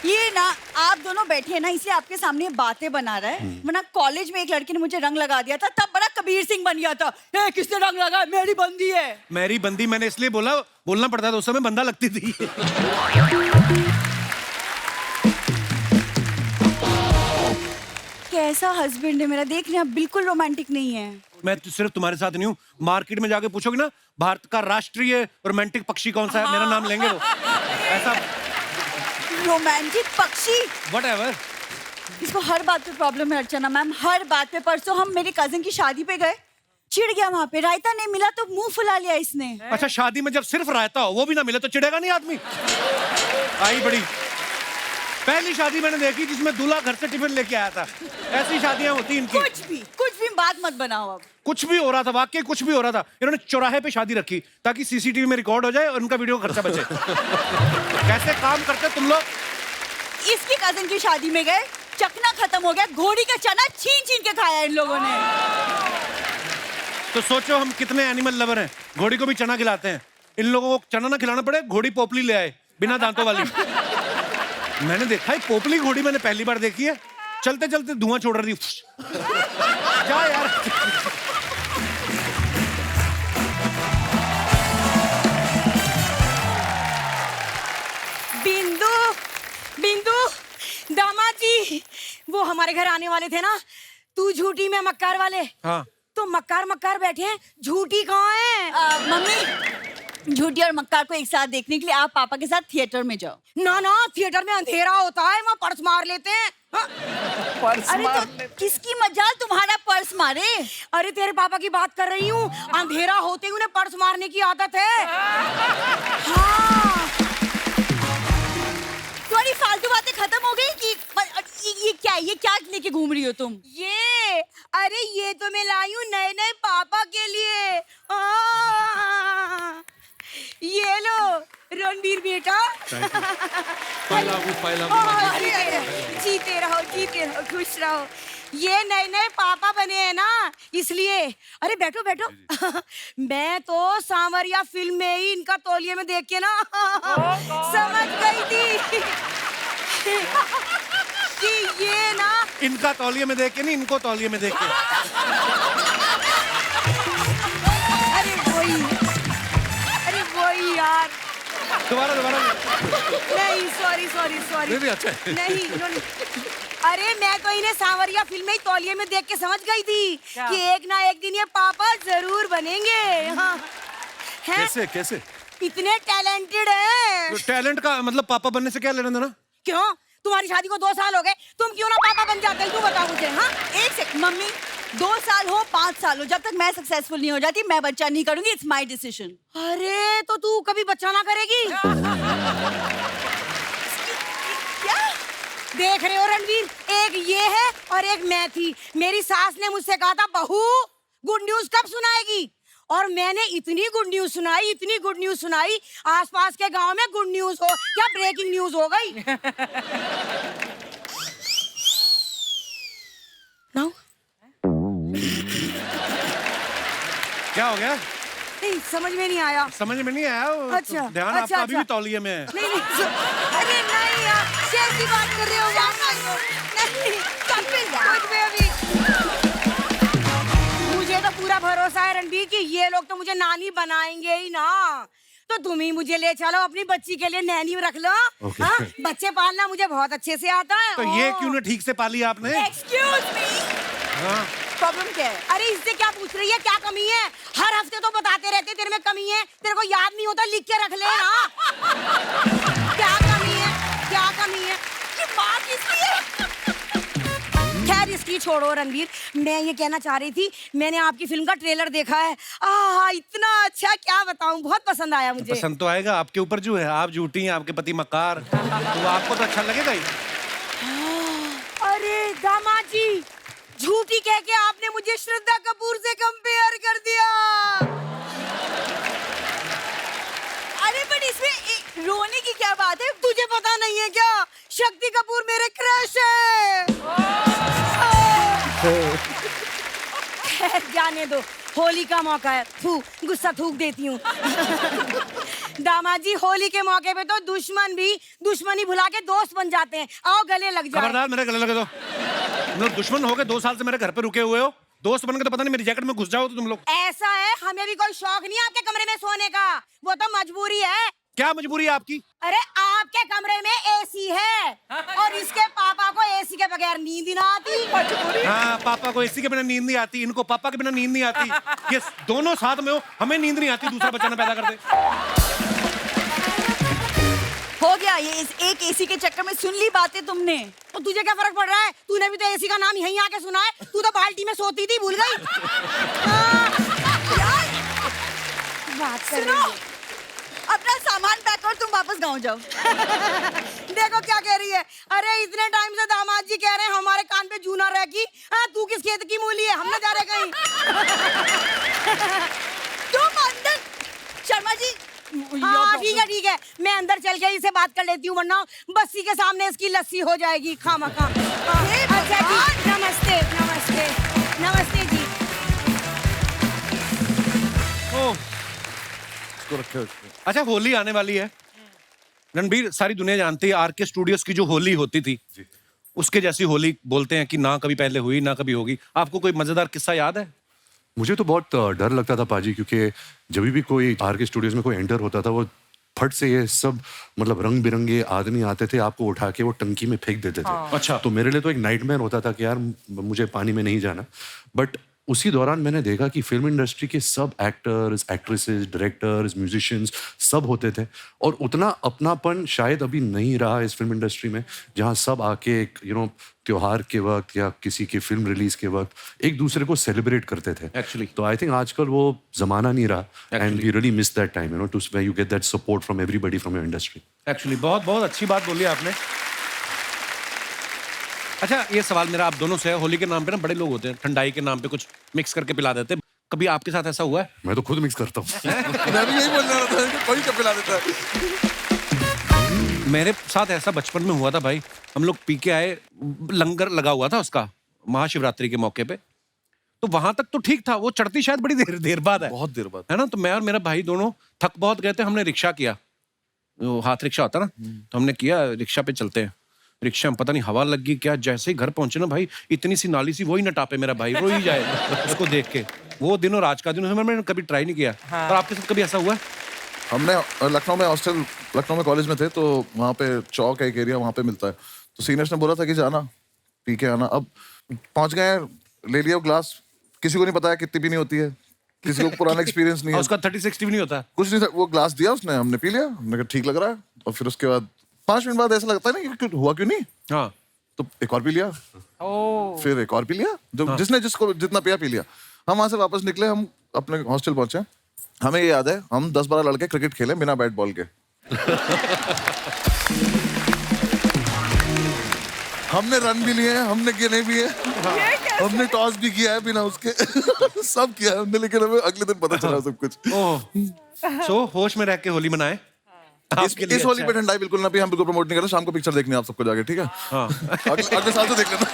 ये ना आप दोनों बैठे हैं ना, इसलिए आपके सामने बातें बना रहा है, वरना कॉलेज में एक लड़के ने मुझे रंग लगा दिया था, तब बड़ा कबीर सिंह बन गया था। ए, किसने रंग लगाया? मेरी बंदी है। मेरी बंदी मैंने इसलिए बोलना पड़ता था, उस समय बंदा लगती थी। कैसा हस्बैंड है मेरा, देखने आप बिल्कुल रोमांटिक नहीं है। मैं तो सिर्फ तुम्हारे साथ नहीं हूँ, मार्केट में जाके पूछोगे ना भारत का राष्ट्रीय रोमांटिक पक्षी कौन सा है, मेरा नाम लेंगे वो। ऐसा रोमांटिक पक्षी, व्हाटएवर। इसको हर बात पे प्रॉब्लम है अर्चना मैम, हर बात पे। परसों हम मेरे कजिन की शादी पे गए, चिढ़ गया, वहां पे रायता नहीं मिला तो मुंह फुला लिया इसने। अच्छा, शादी में जब सिर्फ रायता हो वो भी ना मिले तो चिढ़ेगा नहीं आदमी? आई बड़ी पहली शादी मैंने देखी जिसमें दूल्हा घर से टिफिन लेके आया था। ऐसी शादियां होती इनकी। कुछ भी बात मत बनाओ अब। कुछ भी हो रहा था, वाकई कुछ भी हो रहा था। इन्होंने चौराहे पे शादी रखी ताकि सीसीटीवी में रिकॉर्ड हो जाए और उनका वीडियो खर्चा बचे। कैसे काम करते तुम लोग? इसकी कजिन की शादी में गए, चखना खत्म हो गया, घोड़ी का चना छीन छीन के खाया इन लोगों ने। तो सोचो हम कितने एनिमल लवर हैं, घोड़ी को भी चना खिलाते हैं। इन लोगों को चना ना खिलाना पड़े, घोड़ी पोपली ले आए बिना दांतों वाली। मैंने देखा है पोपली घोड़ी, मैंने पहली बार देखी है। चलते चलते धुआं छोड़ रही थी। क्या यार। बिंदु, बिंदु, दामाद जी, वो हमारे घर आने वाले थे ना, तू झूठी में मक्कार वाले। हाँ, तो मक्कार बैठे हैं, झूठी कहाँ है? मम्मी, झूठी और मक्कार को एक साथ देखने के लिए आप पापा के साथ थिएटर में जाओ। ना ना, थिएटर में अंधेरा होता है, वहाँ पर्स मार लेते हैं। हाँ। अरे तो किसकी मजाल तुम्हारा पर्स मारे? अरे तेरे पापा की बात कर रही हूँ, अंधेरा होते ही उन्हें पर्स मारने की आदत है। हाँ, तुम्हारी फालतू बातें खत्म हो गई कि ये क्या लेके घूम रही हो तुम? अरे ये तो मैं लाई हूँ नए नए पापा के लिए। ये लो रणबीर बेटा। अरे जीते रहो खुश रहो। ये नए नए पापा बने हैं ना, इसलिए। अरे बैठो बैठो। मैं तो सांवरिया फिल्म में ही इनका तौलिए में देख के ना समझ गई थी कि ये ना इनका तौलिए में देख के नहीं, इनको तौलिए में देख के। अरे वही यार। दोबारा नहीं, सॉरी। नहीं अच्छा है। नहीं, नहीं। अरे मैं तो इन्हें सांवरिया फिल्म में ही तौलिए में देख के समझ गई थी कि एक ना एक दिन ये पापा जरूर बनेंगे। हाँ। हैं? कैसे इतने टैलेंटेड हैं। तो टैलेंट का मतलब पापा बनने से क्या लेना देना? क्यों? तुम्हारी शादी को 2 साल हो गए, तुम क्यों ना पापा बन जाते? तू बता मुझे। हाँ, एक सेकंड मम्मी, 2 साल हो 5 साल हो, जब तक मैं सक्सेसफुल नहीं हो जाती मैं बच्चा नहीं करूंगी। It's my decision. अरे तो तू कभी बच्चा ना करेगी? क्या देख रहे हो रणवीर, एक ये है और एक मैं थी। मेरी सास ने मुझसे कहा था बहू गुड न्यूज कब सुनाएगी, और मैंने इतनी गुड न्यूज सुनाई, आसपास के गांव में गुड न्यूज हो क्या ब्रेकिंग न्यूज हो गई। नाउ क्या हो गया? नहीं समझ में नहीं आया। समझ में नहीं आया? अच्छा, ध्यान अच्छा, आपका अभी भी अच्छा। तौलिए में है। नहीं अरे नहीं यार, कैसी बात कर रहे हो? नहीं, कुछ भी अभी। मुझे तो पूरा भरोसा है रणबीर कि ये लोग तो मुझे नानी बनाएंगे ही ना। तो तुम ही मुझे ले चलो, अपनी बच्ची के लिए नैनी रख लो। Okay. हाँ, बच्चे पालना मुझे बहुत अच्छे से आता है। तो ये क्यों ना ठीक से पाली आपने? एक्सक्यूज मी, हाँ। प्रॉब्लम क्या है? अरे इससे क्या पूछ रही है, क्या कमी है? हर हफ्ते तो बताते रहते तेरे में कमी है, तेरे को याद नहीं होता, लिख के रख ले ना। क्या कमी है? ये माँ किसकी है? खैर इसकी छोड़ो रणवीर, मैं ये कहना चाह रही थी, मैंने आपकी फिल्म का ट्रेलर देखा है। आहा इतना अच्छा, क्या बताऊं, बहुत पसंद आया मुझे। पसंद तो आएगा, आपके ऊपर जो है, आप झूठी हैं, आपके पति मक्कार, तो आपको तो अच्छा लगेगा ही। अरे दामाद जी, झूठी कह के आपने मुझे श्रद्धा कपूर से कंपेयर कर दिया। अरे बट इसमें रोने की क्या बात है? तुझे पता नहीं है क्या, शक्ति कपूर मेरे क्रश है। खैर जाने दो, होली का मौका है, गुस्सा थूक देती हूँ। दामाद जी, होली के मौके पे तो दुश्मन भी दुश्मनी भुला के दोस्त बन जाते हैं। आओ गले लग जाए। खबरदार मेरे गले लगे तो। मतलब दुश्मन हो गए, 2 साल से मेरे घर पे रुके हुए हो, दोस्त बन के तो पता नहीं मेरी जैकेट में घुस जाओ तो तुम लोग। ऐसा है, हमें भी कोई शौक नहीं है आपके कमरे में सोने का, वो तो मजबूरी है। क्या मजबूरी है आपकी? अरे आपके कमरे में एसी है और इसके पापा को एसी के बगैर नींद ही ना आती। हाँ, पापा को एसी के बिना नींद नहीं आती, इनको पापा के बिना नींद नहीं आती। ये दोनों साथ में हो, हमें नींद नहीं आती, दूसरा बच्चा ना पैदा कर दे। हो गया ये, इस एक एसी के चक्कर में सुन ली बातें तुमने। तो तुझे क्या फर्क पड़ रहा है? तूने भी तो एसी का नाम यहीं आके सुना है, तू तो बाल्टी में सोती थी, भूल गई। बात कर रही है। अपना सामान पैक कर, तुम वापस गाँव जाओ। देखो क्या कह रही है। अरे इतने टाइम से दामाद जी कह रहे हैं हमारे कान पे जूना रह की। हाँ, तू किस खेत की मूली है, हम ना जा रहे कहीं। तुम अंदर, शर्मा जी। हाँ ठीक है, मैं अंदर चल के इसे बात कर लेती हूँ, वरना बस्सी के सामने इसकी लस्सी हो जाएगी खामखा। अच्छा जी, नमस्ते जी। ओह, अच्छा होली आने वाली है रणबीर, सारी दुनिया जानती है आरके स्टूडियोज की जो होली होती थी, उसके जैसी होली बोलते हैं कि ना कभी पहले हुई ना कभी होगी। आपको कोई मजेदार किस्सा याद है? मुझे तो बहुत डर लगता था पाजी, क्योंकि जब भी कोई आरके स्टूडियोज में कोई एंटर होता था, वो फट से ये सब मतलब रंग बिरंगे आदमी आते थे, आपको उठा के वो टंकी में फेंक देते थे। अच्छा। तो मेरे लिए तो एक नाइटमेयर होता था कि यार मुझे पानी में नहीं जाना। बट उसी दौरान मैंने देखा कि फिल्म इंडस्ट्री के सब एक्टर्स, एक्ट्रेसेस, डायरेक्टर्स, म्यूजिशियंस सब होते थे, और उतना अपनापन शायद अभी नहीं रहा इस फिल्म इंडस्ट्री में, जहाँ सब आके एक त्योहार के वक्त या किसी की फिल्म रिलीज के वक्त एक दूसरे को सेलिब्रेट करते थे। Actually. तो आई थिंक आजकल वो जमाना नहीं रहा, and we really miss that time, to where you get that support from everybody from your industry. Actually बहुत बहुत अच्छी बात बोली आपने। अच्छा, ये सवाल मेरा आप दोनों से है, होली के नाम पे ना बड़े लोग होते हैं, ठंडाई के नाम पे कुछ मिक्स करके पिला देते हैं, कभी आपके साथ ऐसा हुआ है? मैं तो खुद मिक्स करता हूँ। मैं भी यही बोलने वाला था कि कोई कब पिला देता है। मेरे साथ ऐसा बचपन में हुआ था भाई, हम लोग पी के आए, लंगर लगा हुआ था उसका, महाशिवरात्रि के मौके पे, तो वहां तक तो ठीक था, वो चढ़ती शायद बड़ी देर देर बाद है, बहुत देर बाद। है ना। तो मैं और मेरा भाई दोनों थक बहुत गए थे, हमने रिक्शा किया, वो हाथ रिक्शा होता ना, तो हमने किया रिक्शा पे चलते हैं। रिक्शा में पता नहीं हवा लग गई क्या, जैसे ही घर पहुंचे ना भाई, इतनी सी नाली सी, वही न टापे मेरा भाई, रो ही जाए उसको देख के। वो दिन और आज का दिन मैंने कभी ट्राई नहीं किया। और आपके साथ कभी ऐसा हुआ है? हमने लखनऊ में कॉलेज में थे, तो वहाँ पे चौक है एक एरिया, वहाँ पे मिलता है। तो सीनियर्स ने बोला था कि जाना पी के आना। अब पहुंच गए, ले लिया ग्लास, किसी को नहीं पता है कितनी पीनी होती है, किसी को पुराना एक्सपीरियंस नहीं है, उसका 30-60 भी नहीं होता। कुछ नहीं था। वो ग्लास दिया उसने, हमने पी लिया, हमने कहा ठीक लग रहा है। और फिर उसके बाद 5 मिनट बाद ऐसा लगता है ना कि हुआ क्यों नहीं, हाँ, तो एक और पी लिया, फिर एक और पी लिया, जो जिसने जिसको जितना पिया पी लिया। हम वहां से वापस निकले, हम अपने हॉस्टल पहुंचे। हमें ये याद है, हम 10-12 लड़के क्रिकेट खेले बिना बैट बॉल के। हमने रन भी लिए हैं, हमने गिने भी है, हमने टॉस भी किया है बिना उसके सब किया है हमने, लेकिन हमें अगले दिन पता चला सब कुछ। ओह, सो होश में रह के होली मनाए। इस होली पे ठंडाई बिल्कुल ना भी, हम बिल्कुल प्रमोट नहीं कर रहे। शाम को पिक्चर देखनी है आप सबको जाके, ठीक है? अगले साल तो देख लेना।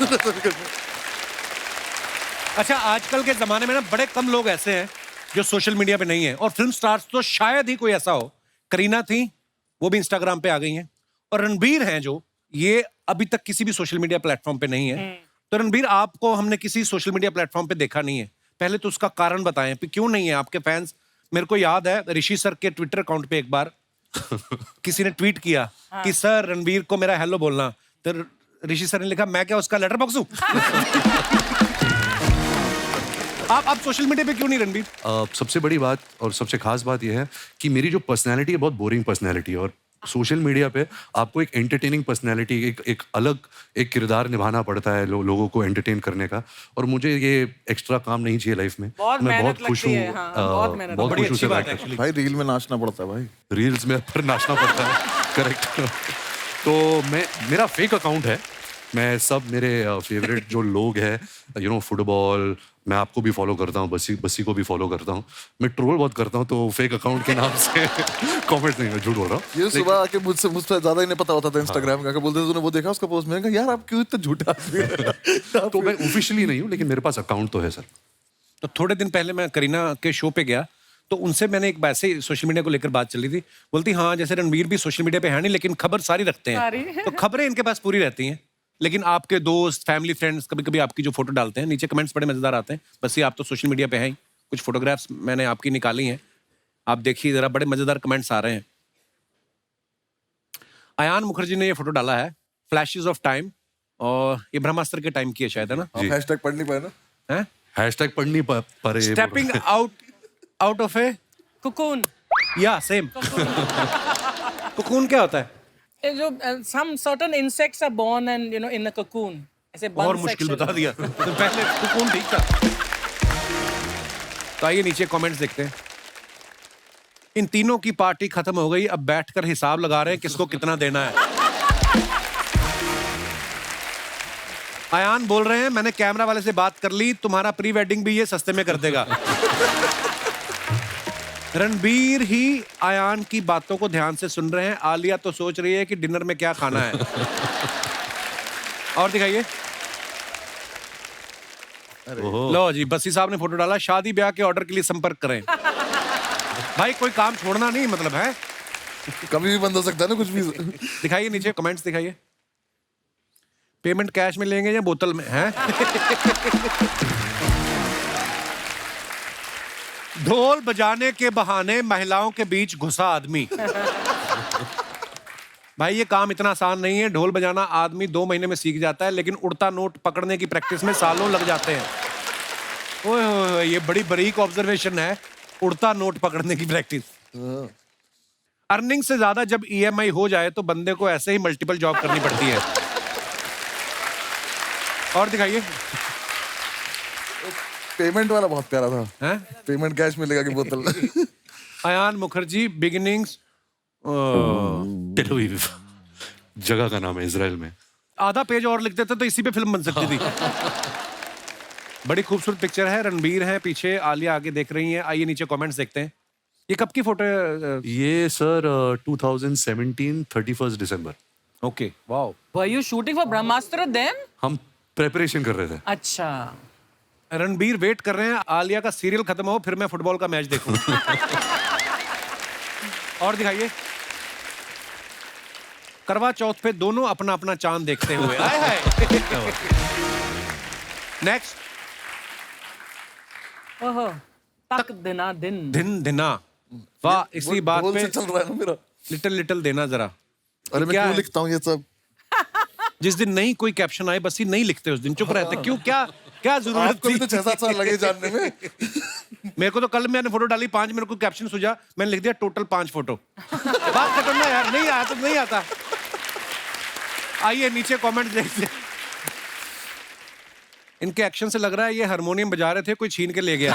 अच्छा, आजकल के जमाने में ना बड़े कम लोग ऐसे हैं जो सोशल मीडिया पे नहीं है, और फिल्म स्टार्स तो शायद ही कोई ऐसा हो। करीना थी, वो भी इंस्टाग्राम पे आ गई हैं, और रणबीर हैं जो ये अभी तक किसी भी सोशल मीडिया प्लेटफॉर्म पे नहीं है। तो रणबीर, आपको हमने किसी सोशल मीडिया प्लेटफॉर्म पे देखा नहीं है, पहले तो उसका कारण बताएं कि क्यों नहीं है। आपके फैंस, मेरे को याद है ऋषि सर के ट्विटर अकाउंट पे एक बार किसी ने ट्वीट किया कि सर रणबीर को मेरा हेलो बोलना, तो ऋषि सर ने लिखा मैं क्या उसका लेटर बॉक्स हूं? आप सोशल मीडिया पे क्यों नहीं रणबीर? सबसे बड़ी बात और सबसे खास बात यह है कि मेरी जो पर्सनैलिटी है बहुत बोरिंग पर्सनैलिटी है, और सोशल मीडिया पे आपको एक एंटरटेनिंग पर्सनैलिटी, एक अलग एक किरदार निभाना पड़ता है लोगों को एंटरटेन करने का, और मुझे ये एक्स्ट्रा काम नहीं चाहिए लाइफ में। मैं बहुत खुश हूँ, बहुत खुश हूँ सर। भाई रील में नाचना पड़ता है भाई, रील्स में पर नाचना पड़ता है, करेक्ट। तो मेरा फेक अकाउंट है, मैं सब मेरे फेवरेट जो लोग हैं, फुटबॉल, मैं आपको भी फॉलो करता हूँ, बस्सी को भी फॉलो करता हूँ, मैं ट्रोल बहुत करता हूँ, तो फेक अकाउंट के नाम से कमेंट्स नहीं, मैं झूठ बोल रहा हूँ। ये सुबह आके मुझसे ज्यादा ही नहीं पता होता था इंस्टाग्राम का, बोलते थे तूने वो देखा उसका पोस्ट, मैंने कहा यार आप क्यों इतना झूठा आदमी है? तो मैं ऑफिशियली नहीं हूँ, लेकिन मेरे पास अकाउंट तो है सर। तो थोड़े दिन पहले मैं करीना के शो पे गया, तो उनसे मैंने एक ऐसे सोशल मीडिया को लेकर बात चली थी। बोलती हाँ, जैसे रणबीर भी सोशल मीडिया पे है नहीं, लेकिन खबर सारी रखते हैं, तो खबरें इनके पास पूरी रहती हैं। लेकिन आपके दोस्त, फैमिली, फ्रेंड्स कभी कभी आपकी जो फोटो डालते हैं, नीचे कमेंट्स बड़े मजेदार आते हैं। बस ये आप तो सोशल मीडिया पे हैं ही, कुछ फोटोग्राफ्स मैंने आपकी निकाली हैं, आप देखिए जरा, बड़े मजेदार कमेंट्स आ रहे हैं। अयान मुखर्जी ने ये फोटो डाला है, फ्लैशेस ऑफ टाइम, और ये ब्रह्मास्त्र के टाइम की है शायद, है ना? आप हैशटैग पढ़ नहीं पाए ना? हैं? हैशटैग पढ़ नहीं पा stepping out of A cocoon. या सेम। कोकून क्या होता है? जो some certain insects are born and in a cocoon. ऐसे bun और मुश्किल section. बता दिया। तो पहले कोकून ठीक था। तो आइए नीचे कमेंट्स देखते हैं। इन तीनों की पार्टी खत्म हो गई, अब बैठकर हिसाब लगा रहे हैं किसको कितना देना है। अयान बोल रहे हैं मैंने कैमरा वाले से बात कर ली, तुम्हारा प्री वेडिंग भी ये सस्ते में कर देगा। रणबीर ही अयान की बातों को ध्यान से सुन रहे हैं, आलिया तो सोच रही है कि डिनर में क्या खाना है। और दिखाइए। लो जी, बस्सी साहब ने फोटो डाला, शादी ब्याह के ऑर्डर के लिए संपर्क करें। भाई कोई काम छोड़ना नहीं, मतलब है कभी भी बंद हो सकता है ना कुछ भी। दिखाइए नीचे कमेंट्स दिखाइए। पेमेंट कैश में लेंगे या बोतल में है? ढोल बजाने के बहाने महिलाओं के बीच घुसा आदमी। भाई ये काम इतना आसान नहीं है, ढोल बजाना आदमी 2 महीने में सीख जाता है, लेकिन उड़ता नोट पकड़ने की प्रैक्टिस में सालों लग जाते हैं। ओए ओए, ये बड़ी बारीक ऑब्जर्वेशन है, उड़ता नोट पकड़ने की प्रैक्टिस। अर्निंग से ज्यादा जब ईएमआई हो जाए तो बंदे को ऐसे ही मल्टीपल जॉब करनी पड़ती है। और दिखाइए। पेमेंट वाला बहुत प्यारा था। हैं? पेमेंट कैश मिलेगा कि बोतल? Ayan Mukherjee beginnings. Tel Aviv जगह का नाम है इजराइल में। आधा पेज और लिख देते तो इसी पे फिल्म बन सकती थी। बड़ी खूबसूरत पिक्चर है, रणबीर है पीछे, आलिया आगे देख रही है। आइए नीचे कमेंट्स देखते हैं। ये कब की फोटो है? ये sir 2017 31 December. Okay, wow. Were you shooting for Brahmastra then? हम प्रेपरेशन कर रहे थे। अच्छा। रणबीर वेट कर रहे हैं आलिया का सीरियल खत्म हो फिर मैं फुटबॉल का मैच देखूं। और दिखाइए। करवा चौथ पे दोनों अपना अपना चांद देखते हुए। आए हाय। नेक्स्ट। ओहो, तक दिना दिन। दिन दिना। वाह, इसी बात ढोल पे से चल रहा है ना मेरा। लिटिल लिटिल देना जरा। अरे मैं क्या क्यों है? लिखता हूँ ये सब? जिस दिन नहीं कोई कैप्शन आए बस ही नहीं लिखते, उस दिन चुप रहते। क्यों, क्या क्या जरूरत आपको भी थी? तो 6-7 साल लगे जानने में। मेरे को तो कल मैंने फोटो डाली 5, मेरे को कैप्शन सूझा, मैंने लिख दिया टोटल 5 फोटो। बात खत्म ना यार, नहीं आया तो नहीं आता। आइए नीचे कमेंट देखिए। इनके एक्शन से लग रहा है ये हारमोनियम बजा रहे थे, कोई छीन के ले गया।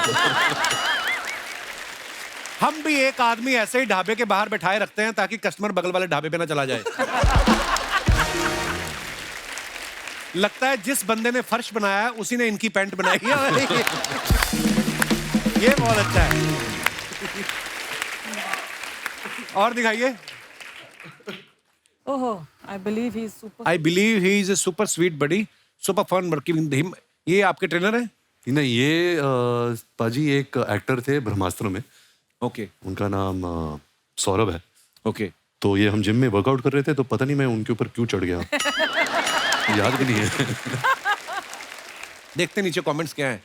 हम भी एक आदमी ऐसे ही ढाबे के बाहर बैठाए रखते हैं ताकि कस्टमर बगल वाले ढाबे पे ना चला जाए। लगता है जिस बंदे ने फर्श बनाया है उसी ने इनकी पैंट बनाई है। ये बहुत अच्छा है। और दिखाइए। ओहो, I believe he's super. I believe he is a super sweet buddy, super fun working him. ये आपके ट्रेनर है? नहीं, ये पाजी एक एक्टर थे ब्रह्मास्त्र में, ओके उनका नाम सौरभ है। ओके। तो ये हम जिम में वर्कआउट कर रहे थे तो पता नहीं मैं उनके ऊपर क्यों चढ़ गया। याद भी नहीं है। देखते नीचे कमेंट्स क्या है।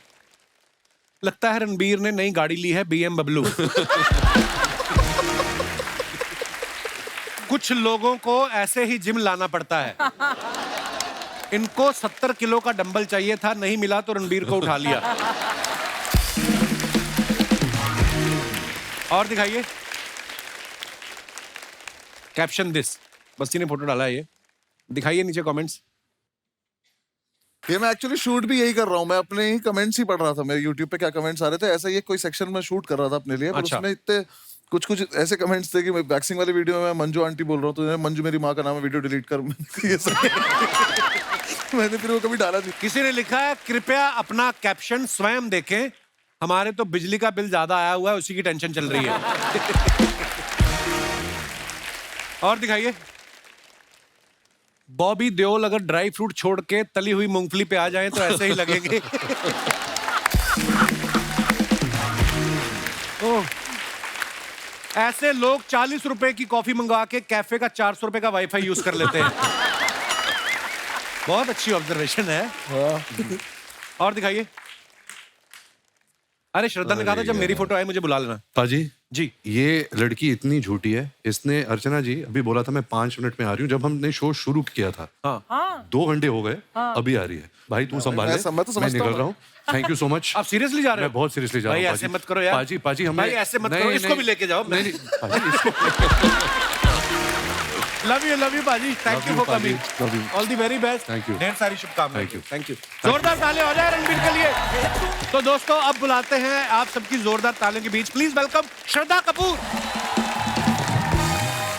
लगता है रणबीर ने नई गाड़ी ली है BMW। कुछ लोगों को ऐसे ही जिम लाना पड़ता है। इनको 70 किलो का डंबल चाहिए था, नहीं मिला तो रणबीर को उठा लिया। और दिखाइए। कैप्शन दिस, बस्ती ने फोटो डाला है ये। दिखाइए नीचे कमेंट्स। ये मैं एक्चुअली शूट भी यही कर रहा हूँ, मैं अपने ही कमेंट्स ही पढ़ रहा था, मेरे यूट्यूब पे क्या कमेंट्स आ रहे थे, ऐसा ये कोई सेक्शन में शूट कर रहा था अपने लिए, पर अच्छा। उसमें इतने कुछ ऐसे कमेंट्स थे कि मैं वैक्सिंग वाली वीडियो में मैं मंजू आंटी बोल रहा हूँ तो मंजू मेरी माँ का नाम है, वीडियो डिलीट कर। ये सब मैंने फिर वो कभी डाला नहीं। किसी ने लिखा है कृपया अपना कैप्शन स्वयं देखें, हमारे तो बिजली का बिल ज्यादा आया हुआ है, उसी की टेंशन चल रही है। और दिखाइए। बॉबी देओल अगर ड्राई फ्रूट छोड़ के तली हुई मूंगफली पे आ जाएं तो ऐसे ही लगेंगे। ओह, ऐसे लोग 40 रुपए की कॉफी मंगवा के कैफे का 400 रुपए का वाईफाई यूज कर लेते हैं। बहुत अच्छी ऑब्जर्वेशन है। और दिखाइए। अरे श्रद्धा ने कहा था जब मेरी फोटो आए मुझे बुला लेना। पाजी जी। ये लड़की इतनी झूठी है, इसने अर्चना जी अभी बोला था मैं 5 मिनट में आ रही हूँ, जब हमने शो शुरू किया था हाँ। 2 घंटे हो गए, अभी आ रही है। भाई तू संभाल ले, मैं तो मैं समझता निकल हूँ। रहा हूँ। Thank you so much. आप सीरियसली जा रहे हो? मैं बहुत सीरियसली जा रहा भाई हूँ। ऐसे मत करो यार। पाजी हमें भाई ऐसे मत करो, इसको भी लेके जाओ। नहीं पाजी, इसको लव यू बाजी, थैंक यू फॉर पाजी, coming, love you. All the very best. Thank you. ढेर सारी शुभकामनाएं। Thank you. Thank you. जोरदार ताली हो जाए रणबीर के लिए। तो दोस्तों अब बुलाते हैं आप सबकी जोरदार तालियों के बीच, प्लीज वेलकम श्रद्धा कपूर।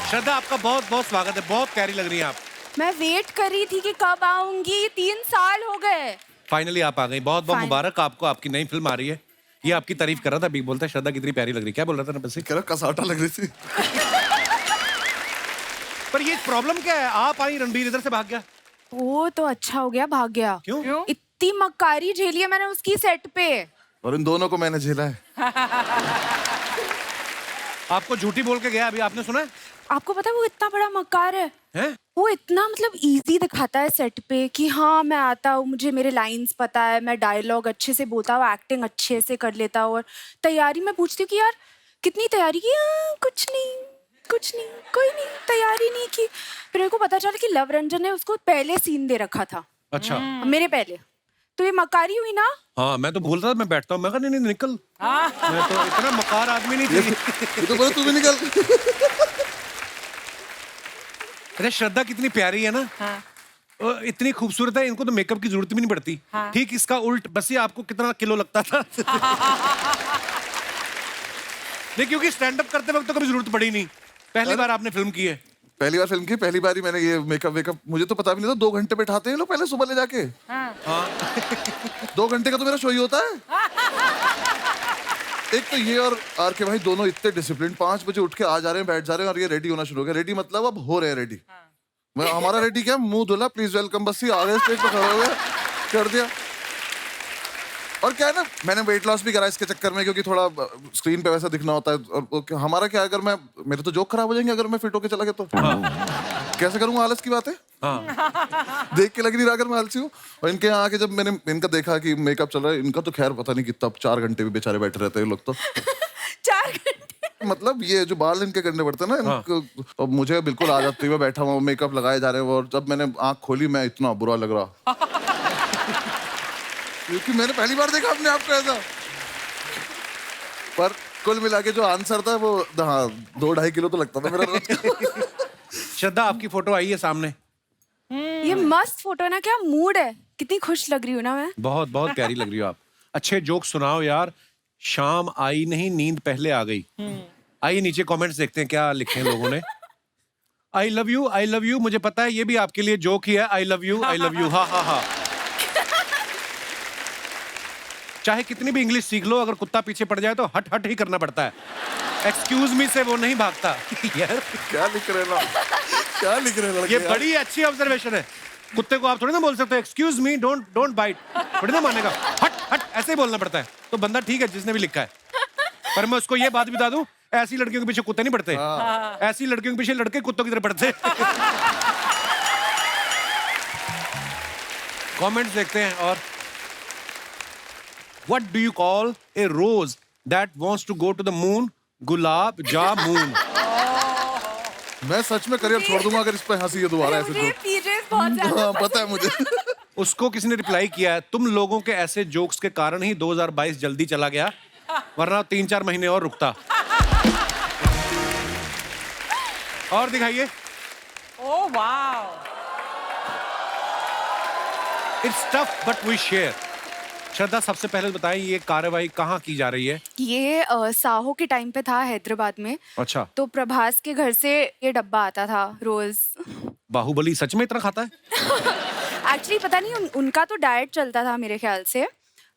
श्रद्धा आपका बहुत बहुत स्वागत है, बहुत प्यारी लग रही हैं आप। मैं वेट कर रही थी कि कब आऊंगी, 3 साल हो गए। फाइनली आप आ गई, बहुत बहुत Fine. मुबारक आपको, आपकी नई फिल्म आ रही है। ये आपकी तारीफ कर रहा था, अभी बोलता है श्रद्धा कितनी प्यारी लग रही है। क्या बोल रहा था ना बस? कह रहा कसाटा लग रही थी। पर ये प्रॉब्लम क्या है, आप आई रणबीर इधर से भाग गया। वो तो अच्छा हो गया, भाग गया। क्यों? इतनी मक्कारी झेली है मैंने उसकी सेट पे। और इन दोनों को मैंने झेला है। आपको झूठी बोल के गया, अभी आपने सुना है? आपको पता है वो इतना बड़ा मक्कार है। हैं? वो इतना मतलब इजी दिखाता है सेट पे कि हाँ मैं आता हूँ, मुझे मेरे लाइंस पता है, मैं डायलॉग अच्छे से बोलता हूँ, एक्टिंग अच्छे से कर लेता हूँ। और तैयारी में पूछती हूँ कि यार कितनी तैयारी की? कुछ नहीं, कोई नहीं, तैयारी नहीं की। फिर मेरे को पता चला कि लव रंजन ने उसको पहले सीन दे रखा था। अच्छा। मेरे पहले। तो ये मकारी हुई ना। हाँ, मैं तो बोल रहा था मैं बैठता हूँ, मैं कहा नहीं निकल। मैं तो इतना मकार आदमी नहीं थी। ये तो बोले तू भी निकल। अरे श्रद्धा कितनी प्यारी है ना। इतनी खूबसूरत है, इनको तो मेकअप की जरूरत भी नहीं पड़ती। ठीक इसका उल्ट, बस ये आपको कितना किलो लगता था। नहीं, क्योंकि स्टैंड अप करते वक्त तो कभी जरूरत पड़ी नहीं, पहली बार आपने फिल्म की है। पहली बार फिल्म की, पहली बार ही मैंने ये मेकअप मुझे तो पता भी नहीं था। 2 घंटे बैठाते हैं लोग पहले सुबह ले जाके। 2 घंटे का तो मेरा शो ही होता है। एक तो ये और आर के भाई दोनों इतने डिसिप्लिन, 5 बजे उठ के आ जा रहे हैं, बैठ जा रहे हैं और ये रेडी होना शुरू हो गया। रेडी मतलब अब हो रहे हैं रेडी। मैं हमारा रेडी क्या, मुंह धुला, प्लीज वेलकम, बस ही आ गए स्टेज पे खड़े हुए। कर दिया। और क्या है ना, मैंने वेट लॉस भी करा इसके चक्कर में, क्योंकि थोड़ा स्क्रीन पे वैसा दिखना होता है। और हमारा क्या, अगर मेरे तो जोक खराब हो जाएंगे अगर मैं फिट होके चला गया तो। कैसे करूंगा, आलस की बात है। देख के लग नहीं रहा अगर मैं आलसी हूँ। और इनके यहाँ आके जब मैंने इनका देखा कि मेकअप चल रहा है, इनका तो खैर पता नहीं कितना 4 घंटे भी बेचारे बैठे रहते हैं लोग तो। 4 घंटे मतलब ये जो बाल इनके करने पड़ते हैं ना इनको, और मुझे बिल्कुल आ जाती है, मैं बैठा हुआ मेकअप लगाए जा रहे हैं। और जब मैंने आंख खोली, मैं इतना बुरा लग रहा, क्योंकि मैंने पहली बार देखा अपने आप को ऐसा। पर कुल मिला के जो आंसर था वो, हाँ, 2-2.5 किलो तो लगता था मेरा रोज का। श्रद्धा, आपकी फोटो आई है सामने। ये मस्त फोटो है ना, क्या मूड है, कितनी खुश लग रही हूँ ना मैं। बहुत बहुत प्यारी लग रही हो आप। अच्छे जोक सुनाओ यार। शाम आई नहीं, नींद पहले आ गई। आइए नीचे कमेंट्स देखते हैं क्या लिखे हैं लोगों ने। I love you, I love you. मुझे पता है ये भी आपके लिए जोक ही है। I love you, I love you. हा हा हा। चाहे कितनी भी इंग्लिश सीख लो, अगर कुत्ता पीछे पड़ जाए तो हट हट ही करना पड़ता है। एक्सक्यूज मी से वो नहीं भागता। यार क्या लिख रहे ना, क्या लिख रहे लड़के ये यार? बड़ी अच्छी ऑब्जर्वेशन है। कुत्ते को आप थोड़ी ना बोल सकते हो एक्सक्यूज मी, डोंट बाइट, थोड़ी ना मानेगा। हट हट ऐसे ही बोलना पड़ता है। तो बंदा ठीक है जिसने भी लिखा है। पर मैं उसको ये बात बता दूं, ऐसी लड़कियों के पीछे कुत्ते नहीं पड़ते। ऐसी लड़कियों के पीछे लड़के कुत्तों की तरह पड़ते। कमेंट्स देखते हैं। और what do you call a rose that wants to go to the moon? Gulab jamun. मैं सच में करियर छोड़ दूंगा अगर इस पे हंसी है दोबारा ऐसे मुझे जोक। पीरियड्स बहुत ज्यादा हाँ, पता है मुझे। उसको किसी ने रिप्लाई किया है, तुम लोगों के ऐसे जोक्स के कारण ही 2022 जल्दी चला गया, वरना 3-4 महीने और रुकता। और दिखाइए। Oh wow. It's tough but we share. Shraddha, सबसे पहले बताएं ये कार्रवाई कहाँ की जा रही है? ये साहो के टाइम पे था हैदराबाद में। अच्छा। तो प्रभास के घर से ये डब्बा आता था रोज। बाहुबली सच में इतना खाता है? एक्चुअली पता नहीं उनका तो डाइट चलता था मेरे ख्याल से,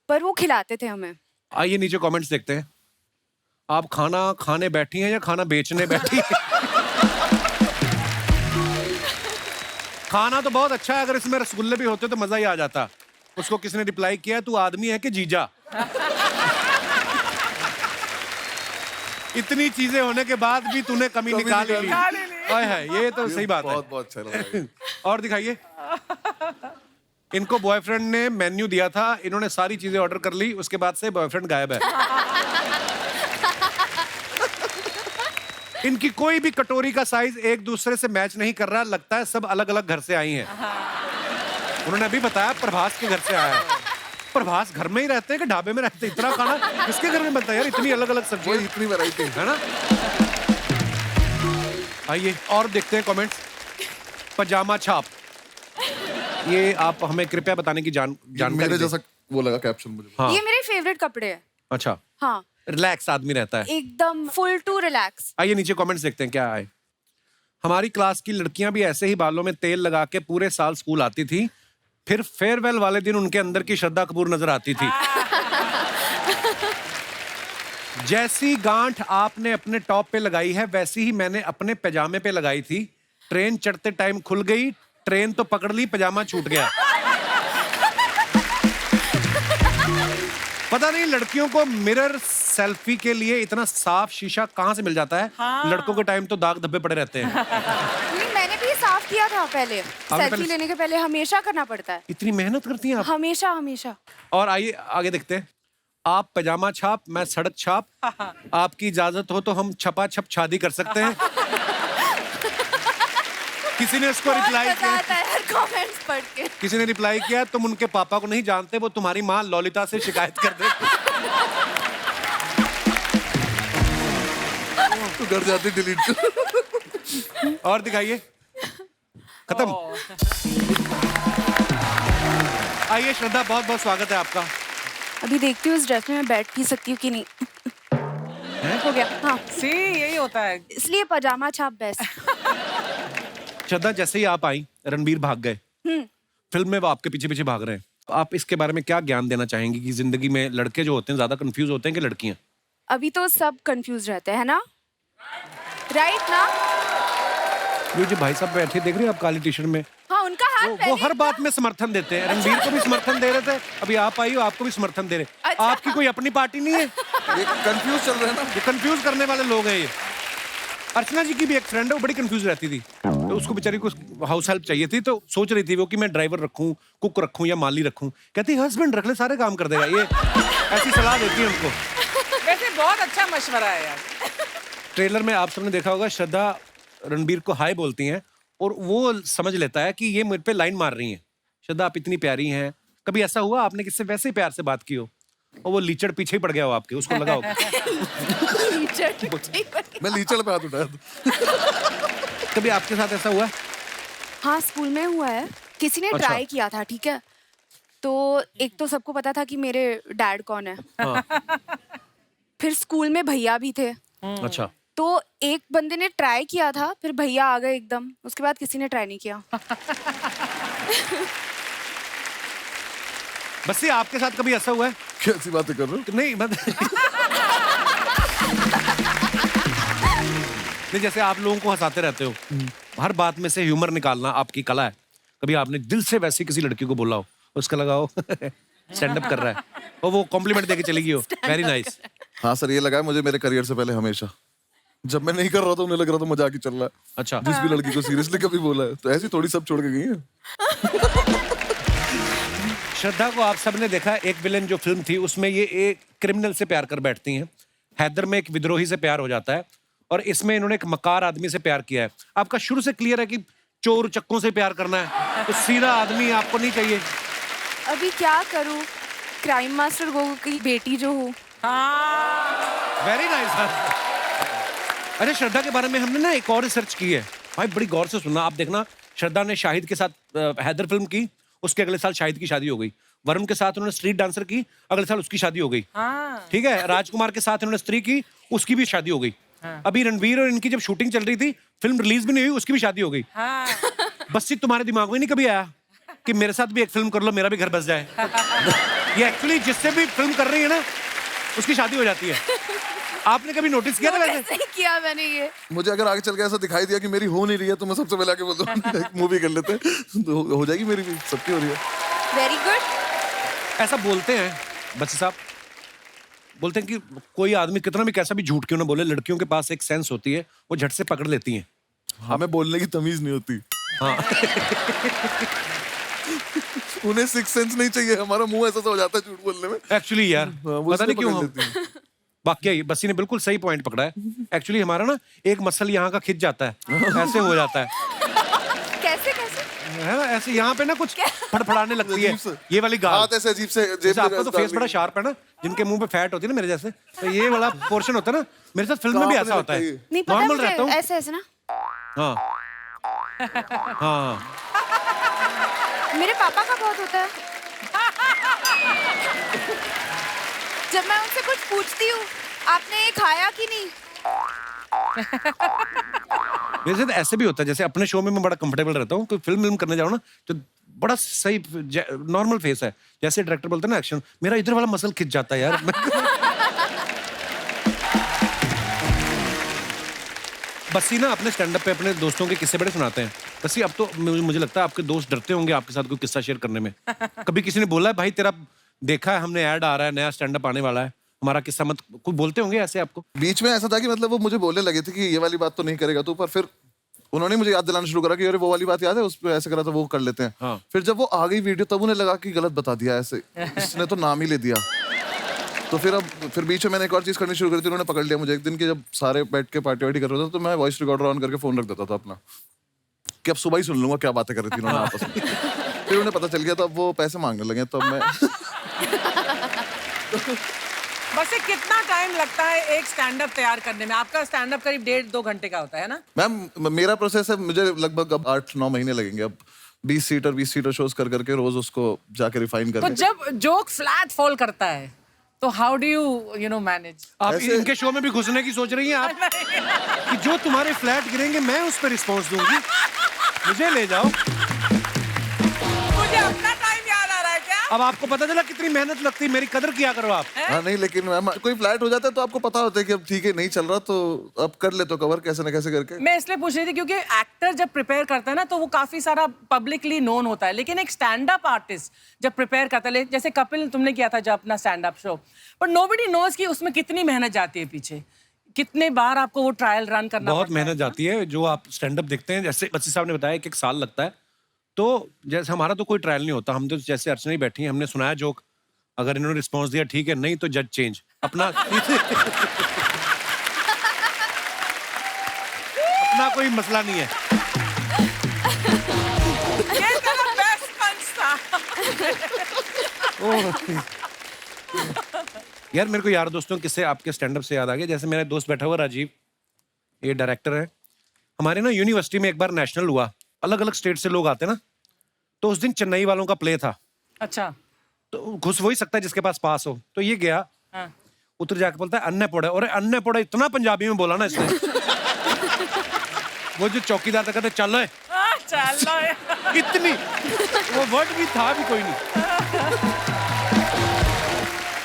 पर वो खिलाते थे हमें। आइए नीचे कमेंट्स देखते हैं। आप खाना खाने बैठी हैं या खाना बेचने बैठी हैं? खाना तो बहुत अच्छा है, अगर इसमें रसगुल्ले भी होते तो मजा ही आ जाता। उसको किसने रिप्लाई किया, तू आदमी है कि जीजा? इतनी चीजें होने के बाद भी तूने कमी निकाल ली। हाय हाय, ये तो सही बात है। बहुत बहुत अच्छा लगा। और दिखाइए। इनको बॉयफ्रेंड ने मेन्यू दिया था, इन्होंने सारी चीजें ऑर्डर कर ली, उसके बाद से बॉयफ्रेंड गायब है। इनकी कोई भी कटोरी का साइज एक दूसरे से मैच नहीं कर रहा, लगता है सब अलग अलग घर से आई हैं। उन्होंने अभी बताया प्रभास के घर से आया है। प्रभास घर में ही रहते हैं कि ढाबे में रहते हैं? इतना खाना किसके घर में बनता है यार, इतनी अलग अलग सब्जी, इतनी वैरायटी है ना। आइए और देखते हैं कमेंट्स। पजामा छाप, ये आप हमें कृपया बताने की जानकारी मेरे दें। जैसा वो लगा कैप्शन मुझे। हाँ। ये मेरे फेवरेट कपड़े हैं। अच्छा, हाँ, रिलैक्स आदमी रहता है एकदम फुल टू रिलैक्स। आइए नीचे कमेंट्स देखते हैं क्या आए। हमारी क्लास की लड़कियां भी ऐसे ही बालों में तेल लगा के पूरे साल स्कूल आती थी, फिर फेयरवेल वाले दिन उनके अंदर की श्रद्धा कपूर नजर आती थी। जैसी गांठ आपने अपने टॉप पे लगाई है, वैसी ही मैंने अपने पैजामे पे लगाई थी। ट्रेन चढ़ते टाइम खुल गई, ट्रेन तो पकड़ ली, पैजामा छूट गया। पता नहीं लड़कियों को मिरर सेल्फी के लिए इतना साफ शीशा कहाँ से मिल जाता है। लड़कों के टाइम तो दाग धब्बे पड़े रहते हैं। नहीं, मैंने भी साफ किया था पहले। सेल्फी पहले- लेने के पहले हमेशा करना पड़ता है। इतनी मेहनत करती हैं आप। हमेशा हमेशा। और आइए आगे देखते हैं। आप पैजामा छाप, मैं सड़क छाप। आपकी इजाजत हो तो हम छपा छप शादी कर सकते हैं। किसी ने इसको रिप्लाई बहुत मजा किया, आता है यार कमेंट्स पढ़ के। किसी ने रिप्लाई किया, तुम उनके पापा को नहीं जानते, वो तुम्हारी माँ ललिता से शिकायत कर दे। तो घर जाते डिलीट। और दिखाइए। खत्म। आइए श्रद्धा, बहुत बहुत स्वागत है आपका। अभी देखती हूँ इस ड्रेस में मैं बैठ भी सकती हूँ कि नहीं। हो गया। हाँ, See, यही होता है। इसलिए पजामा छाप बेस्ट। श्रद्धा, जैसे ही आप आई रणबीर भाग गए, फिल्म में वो आपके पीछे पीछे भाग रहे हैं। आप इसके बारे में क्या ज्ञान देना चाहेंगी कि जिंदगी में लड़के जो होते हैं ज्यादा कंफ्यूज होते हैं कि लड़कियां? अभी तो सब कंफ्यूज रहते हैं ना, राइट ना? ये जो भाई साहब बैठे देख रहे हैं आप काली टी शर्ट में, हाँ, उनका वो हर बात में समर्थन देते हैं। रणवीर को भी समर्थन दे रहे थे, अभी आप आई हो, आपको भी समर्थन दे रहे। अच्छा। आपकी कोई अपनी पार्टी नहीं है? ये कंफ्यूज चल रहे हैं ना। ये कंफ्यूज करने वाले लोग हैं ये। अर्चना जी की भी एक फ्रेंड है, वो बड़ी कंफ्यूज रहती थी, तो उसको बेचारी को हाउस हेल्प चाहिए थी, तो सोच रही थी वो कि मैं ड्राइवर रखूं, कुक रखूं या माली रखूं। कहती हस्बैंड रख ले, सारे काम कर देगा ये। ऐसी सलाह देती है उनको। वैसे बहुत अच्छा मशवरा है यार। ट्रेलर में आप सबने देखा होगा, श्रद्धा रणबीर को हाय बोलती हैं और वो समझ लेता है कि ये मुझ पे लाइन मार रही हैं। श्रद्धा आप इतनी प्यारी हैं। कभी ऐसा हुआ आपने किससे वैसे ही प्यार से बात की हो और वो लीचड़ पीछे ही पड़ गया हो आपके, उसको लगा हो? मैं लीचड़ पे हाथ उठाया था। कभी आपके साथ ऐसा हुआ है? हाँ, स्कूल में हुआ है। किसी ने अच्छा। ट्राई किया था, ठीक है। तो एक तो सबको पता था कि मेरे डैड कौन है। हाँ। फिर स्कूल में भैया भी थे। अच्छा। तो एक बंदे ने ट्राई किया था, फिर भैया आ गए एकदम। उसके बाद किसी ने ट्राई नहीं किया। बस ये आपके साथ कभी ऐसा हुआ है? कैसी बातें कर रहे हो? नहीं नहीं, जैसे आप लोगों को हंसाते रहते हो, हर बात में से ह्यूमर निकालना आपकी कला है। कभी आपने दिल से वैसी किसी लड़की को बोला हो, उसका लगा हो स्टैंड अप कर रहा है और वो कॉम्प्लीमेंट देके चली गई हो, वेरी नाइस। हाँ सर, ये लगा है मुझे मेरे करियर से पहले हमेशा। जब मैं नहीं कर रहा था उन्हें लग रहा था मजाक ही चल रहा है। अच्छा। जिस भी लड़की को सीरियसली कभी बोला है, तो ऐसी थोड़ी सब छोड़ के गई है। श्रद्धा को आप सबने देखा, एक विलेन जो फिल्म थी उसमें ये एक क्रिमिनल से प्यार कर बैठती हैं। हैदर में एक विद्रोही से प्यार हो जाता है और इसमें इन्होंने एक मकार आदमी से प्यार किया है। आपका शुरू से क्लियर है कि चोर चक्कों से प्यार करना है, तो सीधा आदमी आपको नहीं चाहिए। अभी क्या करूं, क्राइम मास्टर गोगो की बेटी जो हूँ। Very nice. अरे श्रद्धा के बारे में हमने ना एक और रिसर्च की है भाई, बड़ी गौर से सुनना। आप देखना, श्रद्धा ने शाहिद के साथ हैदर फिल्म की, उसके अगले साल शाहिद की शादी हो गई। वरुण के साथ उन्होंने स्ट्रीट डांसर की, अगले साल उसकी शादी हो गई। ठीक है। राजकुमार के साथ उन्होंने स्त्री की, उसकी भी शादी हो गई। अभी रणवीर और इनकी जब शूटिंग चल रही थी, फिल्म रिलीज भी नहीं हुई, उसकी भी शादी हो गई। बस ये तुम्हारे दिमाग में नहीं कभी आया कि मेरे साथ भी एक फिल्म कर लो, मेरा भी घर बस जाए? ये एक्चुअली जिससे भी फिल्म कर रही है ना, उसकी शादी हो जाती है। आपने कभी नोटिस किया था वैसे? नहीं किया मैंने ये। मुझे अगर आगे चल के ऐसा दिखाई दिया कि मेरी हो नहीं रही है, तो मैं सबसे पहले आके बोल दूं मूवी कर लेते हैं, तो हो जाएगी मेरी भी, सबकी हो रही है। Very good. ऐसा बोलते हैं बच्चे साहब, बोलते हैं कि कोई आदमी कितना भी कैसा भी झूठ क्यों ना बोले, लड़कियों के पास एक सेंस होती है, वो झट से पकड़ लेती हैं। हमें बोलने की तमीज नहीं होती। हाँ। उन्हें सिक्स सेंस नहीं चाहिए, हमारा मुंह ऐसा हो जाता है झूठ बोलने में। एक्चुअली यार, वो पता नहीं इसलिए क्यों पकड़ हम लेती हैं। वाकई बस्सी ने बिल्कुल सही पॉइंट पकड़ा है। एक्चुअली हमारा ना एक मसल यहाँ का खिंच जाता है, ऐसे हो जाता है। कैसे कैसे? है ना, ऐसे यहाँ पे ना कुछ फड़फड़ाने लगती है, अजीब से। ये वाली गाल। हाथ ऐसे अजीब से जेब जैसे में आपका तो फेस बड़ा शार्प है ना, जिनके मुंह पे फैट होती है ना मेरे जैसे, तो ये वाला पोर्शन होता है ना, मेरे साथ फिल्म में भी ऐसा होता है। नहीं पता नॉर्मल रहता मुझे, हूँ। ऐसे ऐसे ना। हाँ हाँ। मेरे पापा का बहुत होता है। जब मैं उनसे कुछ पूछती हूँ, आपने ये खाया कि नहीं? मेरे साथ ऐसे भी होता है, जैसे अपने शो में मैं बड़ा कंफर्टेबल रहता हूँ, कोई फिल्म करने जाऊँ ना, तो बड़ा सही नॉर्मल फेस है, जैसे डायरेक्टर बोलते हैं ना एक्शन, मेरा इधर वाला मसल खिंच जाता है यार। बस्सी ना अपने स्टैंड अप पे अपने दोस्तों के किस्से बड़े सुनाते हैं। बस्सी, अब तो मुझे लगता है आपके दोस्त डरते होंगे आपके साथ कोई किस्सा शेयर करने में। कभी किसी ने बोला है भाई तेरा देखा है हमने, ऐड आ रहा है, नया स्टैंड अप आने वाला है, हमारा किस्सा मत, कोई बोलते होंगे ऐसे आपको? बीच में ऐसा था कि मतलब वो मुझे बोलने लगे थे कि ये वाली बात तो नहीं करेगा तू, पर फिर उन्होंने मुझे याद दिलाना शुरू करा कि अरे वो वाली बात याद है, उस पर ऐसे करा था, वो कर लेते हैं। हाँ। फिर जब वो आ गई वीडियो, तब उन्हें लगा कि गलत बता दिया, ऐसे इसने तो नाम ही ले दिया। तो फिर बीच में मैंने एक और चीज करनी शुरू करी थी, उन्होंने पकड़ लिया मुझे एक दिन की, जब सारे बैठ के पार्टी वार्टी कर रहे थे, तो मैं वॉइस रिकॉर्डर ऑन करके फोन रख देता था अपना, कि अब सुबह ही सुन लूंगा क्या बातें कर रही थी उन्होंने आपस में। फिर उन्हें पता चल गया, तो अब वो पैसे मांगने लगे, तब मैं बस कितना टाइम लगता है एक स्टैंड अप तैयार करने में? आपका स्टैंड अप करीब 1.5-2 घंटे का होता है ना? मैम मेरा प्रोसेस है, मुझे लगभग अब 8-9 महीने लगेंगे अब 20 सीटर शोज कर करके रोज उसको जाके रिफाइन तो करके। जब जोक फ्लैट फॉल करता है, तो how do you know manage? आप इनके शो में भी घुसने की सोच रही हैं आप? कि जो तुम्हारे फ्लैट गिरेंगे मैं उस पर रिस्पॉन्स दूंगी, मुझे ले जाओ। मुझे अपना टाइम याद आ रहा है क्या? अब आपको पता चला कितनी मेहनत लगती है, मेरी कदर किया करो आप। हाँ नहीं, लेकिन मैम कोई फ्लैट हो जाता है तो आपको पता होता है कि अब ठीक है नहीं चल रहा तो अब कर ले तो कवर कैसे ना कैसे करके। मैं इसलिए पूछ रही थी क्योंकि एक्टर जब प्रिपेयर करता है ना तो वो काफी सारा पब्लिकली नोन होता है, लेकिन एक स्टैंड अप आर्टिस्ट जब प्रिपेयर करता है, जैसे कपिल तुमने किया था जब अपना stand up show, but nobody knows कि उसमें कितनी मेहनत जाती है पीछे, कितने बार आपको वो ट्रायल रन करना बहुत पड़ता है। मेहनत जाती है। जो आप स्टैंड अप देखते हैं, जैसे बच्ची साहब ने बताया, एक साल लगता है। तो जैसे हमारा तो कोई ट्रायल नहीं होता, हम तो जैसे अर्चना ही बैठी हैं, हमने सुनाया जोक, अगर इन्होंने रिस्पॉन्स दिया ठीक है, नहीं तो जज चेंज अपना अपना कोई मसला नहीं है। ये तेरा best punch था। यार मेरे को यार दोस्तों किससे आपके स्टैंड अप से याद आ गया, जैसे मेरा दोस्त बैठा हुआ राजीव, ये डायरेक्टर है हमारे ना, यूनिवर्सिटी में एक बार नेशनल हुआ, अलग अलग स्टेट से लोग आते ना, तो उस दिन चेन्नई वालों का प्ले था, अच्छा। तो घुस वही सकता है जिसके पास पास हो। तो ये गया, हाँ। उतर जाके बोलता है अन्य पौड़ा, और अन्य पौड़ा इतना पंजाबी में बोला ना इसने वो जो चौकीदार था कहते चल चलो इतनी, वो वर्ड भी था भी कोई नहीं।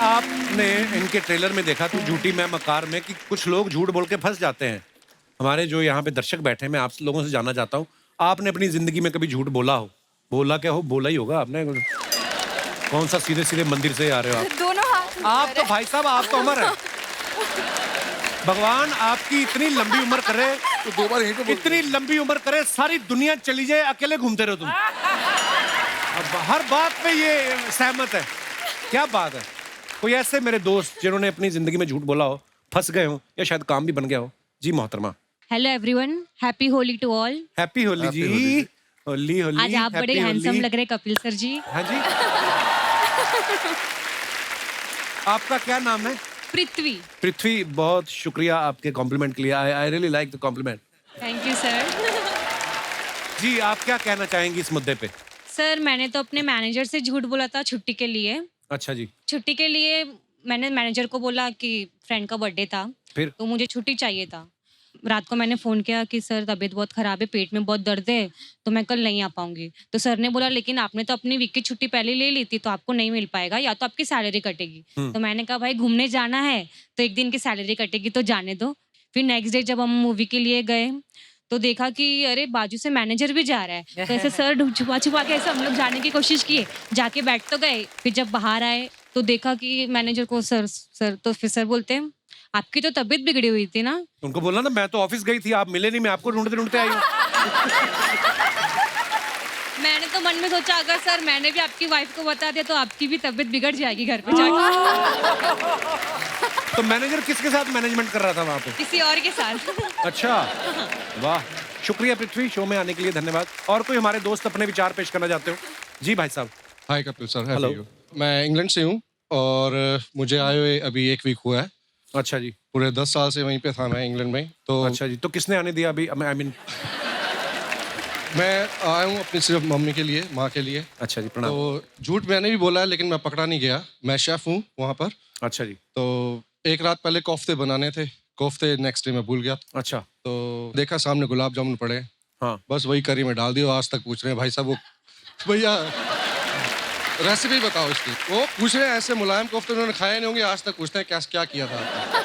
आपने इनके ट्रेलर में देखा तो झूठी मैं मकार में कि कुछ लोग झूठ बोल के फंस जाते हैं। हमारे जो यहाँ पे दर्शक बैठे हैं, मैं आप लोगों से जानना चाहता हूँ, आपने अपनी जिंदगी में कभी झूठ बोला हो? बोला क्या हो, बोला ही होगा आपने। कौन सा सीधे सीधे मंदिर से आ रहे हो आप? दोनों हाथ आप तो भाई साहब, आप तो अमर है। भगवान आपकी इतनी लंबी उम्र करे, तो 2 बार यहीं पे इतनी लंबी उम्र करे, सारी दुनिया चली जाए, अकेले घूमते रहो तुम। अब हर बात पे ये सहमत है, क्या बात है। कोई ऐसे मेरे दोस्त जिन्होंने अपनी जिंदगी में झूठ बोला हो, फंस गए हो, या शायद काम भी बन गया हो? जी मोहतरमा। Hello everyone, happy Holi to all. Happy Holi जी। होली होली। आज आप बड़े हैंडसम लग रहे कपिल सर जी। हाँ जी। आपका क्या नाम है? पृथ्वी। पृथ्वी, बहुत शुक्रिया आपके कॉम्प्लीमेंट के लिए। I really like the compliment. Thank you sir. जी आप क्या कहना चाहेंगी इस मुद्दे पे? सर मैंने तो अपने मैनेजर से झूठ बोला था छुट्टी के लिए। अच्छा जी। छुट्टी के लिए मैंने मैनेजर को बोला कि फ्रेंड का बर्थडे था, फिर? तो मुझे छुट्टी चाहिए था। रात को मैंने फ़ोन किया कि सर तबीयत बहुत ख़राब है, पेट में बहुत दर्द है, तो मैं कल नहीं आ पाऊंगी। तो सर ने बोला लेकिन आपने तो अपनी वीक की छुट्टी पहले ले ली थी, तो आपको नहीं मिल पाएगा, या तो आपकी सैलरी कटेगी। तो मैंने कहा भाई घूमने जाना है तो एक दिन की सैलरी कटेगी तो जाने दो। फिर नेक्स्ट डे जब हम मूवी के लिए गए तो देखा कि अरे बाजू से मैनेजर भी जा रहा है, तो ऐसे सर छुपा छुपा के ऐसे हम लोग जाने की कोशिश किए, जाके बैठ तो गए। फिर जब बाहर आए तो देखा कि मैनेजर को सर तो फिर सर बोलते हैं आपकी तो तबीयत बिगड़ी हुई थी ना। उनको बोला ना मैं तो ऑफिस गई थी, आप मिले नहीं, मैं आपको ढूंढते ढूंढते आई हूँ। मैंने तो मन में सोचा अगर सर मैंने भी आपकी वाइफ को बता दिया तो आपकी भी तबीयत बिगड़ जाएगी घर पे जाके। तो मैनेजर किसके साथ मैनेजमेंट कर रहा था वहाँ पे? किसी और के साथ। अच्छा, वाह, शुक्रिया पृथ्वी, शो में आने के लिए धन्यवाद। और कोई हमारे दोस्त अपने विचार पेश करना चाहते हो? जी भाई साहब। हाय कपिल सर, हेलो। मैं इंग्लैंड से हूँ और मुझे आए हुए अभी 1 वीक हुआ है। अच्छा जी। पूरे 10 साल से वहीं पे था मैं इंग्लैंड में। तो अच्छा जी, तो किसने आने दिया अभी? आई मीन मैं आया हूँ अपनी सिर्फ मम्मी के लिए, माँ के लिए। अच्छा जी, प्रणाम। तो झूठ मैंने भी बोला है लेकिन मैं पकड़ा नहीं गया। मैं शेफ हूँ वहाँ पर। अच्छा जी। तो एक रात पहले कोफ्ते बनाने थे, कोफ्ते नेक्स्ट डे मैं भूल गया। अच्छा। तो देखा सामने गुलाब जामुन पड़े, हाँ, बस वही करी में डाल दिया। आज तक पूछ रहे हैं भाई साहब वो भैया रेसिपी बताओ इसकी। वो पूछ रहे हैं ऐसे मुलायम कोफ्ते उन्होंने खाए नहीं होंगे, आज तक पूछते हैं क्या किया था आपने।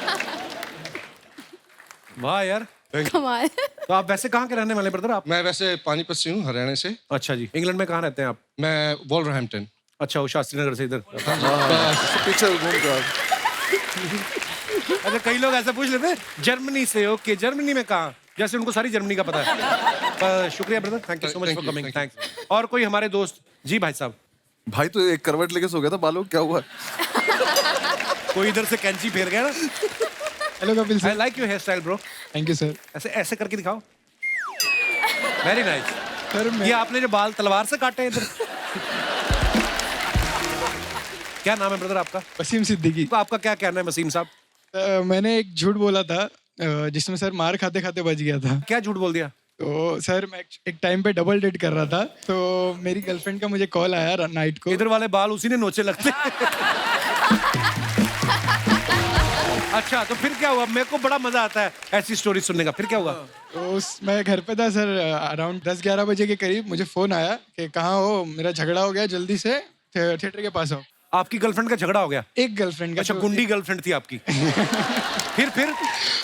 वाह यार, कमाल। तो आप वैसे कहाँ के रहने वाले ब्रदर आप? मैं वैसे पानीपत से हूँ, हरियाणा से। अच्छा जी। इंग्लैंड में कहाँ रहते हैं आप? मैं वॉल्वरहैम्पटन। अच्छा, वो शास्त्री नगर से इधर। पीछे घूम कर। अच्छा, कई लोग ऐसा पूछ लेते हैं जर्मनी से। ओके, जर्मनी में कहाँ? जैसे उनको सारी जर्मनी का पता है। शुक्रिया brother, thank you so much for coming. Thanks. और कोई हमारे दोस्त? जी भाई साहब। भाई तो एक करवट लेके सो गया था, बालों क्या हुआ? कोई इधर से कैंची फेर गया ना। Hello Kapil hi sir. Like your hair style bro. Thank you sir. ऐसे ऐसे करके दिखाओ। Very nice. सर ये आपने जो बाल तलवार से काटे इधर। क्या नाम है ब्रदर आपका? वसीम सिद्दीकी। तो आपका क्या कहना है वसीम साहब? मैंने एक झूठ बोला था जिसमें सर मार खाते खाते बच गया था। क्या झूठ बोल दिया? तो सर मैं एक टाइम पे डबल डेट कर रहा था, तो मेरी गर्लफ्रेंड का मुझे कॉल आया नाइट को। इधर वाले बाल उसी ने नोचे लगते। अच्छा, तो फिर क्या हुआ? मेरे को बड़ा मजा आता है ऐसी स्टोरी सुनने का। फिर क्या हुआ? तो मैं घर पे था सर, अराउंड 10-11 बजे के करीब मुझे फोन आया कि कहाँ हो, मेरा झगड़ा हो गया, जल्दी से थिएटर के पास आओ। आपकी गर्लफ्रेंड का झगड़ा हो गया? एक गर्लफ्रेंड का। अच्छा, गुंडी गर्लफ्रेंड थी आपकी। फिर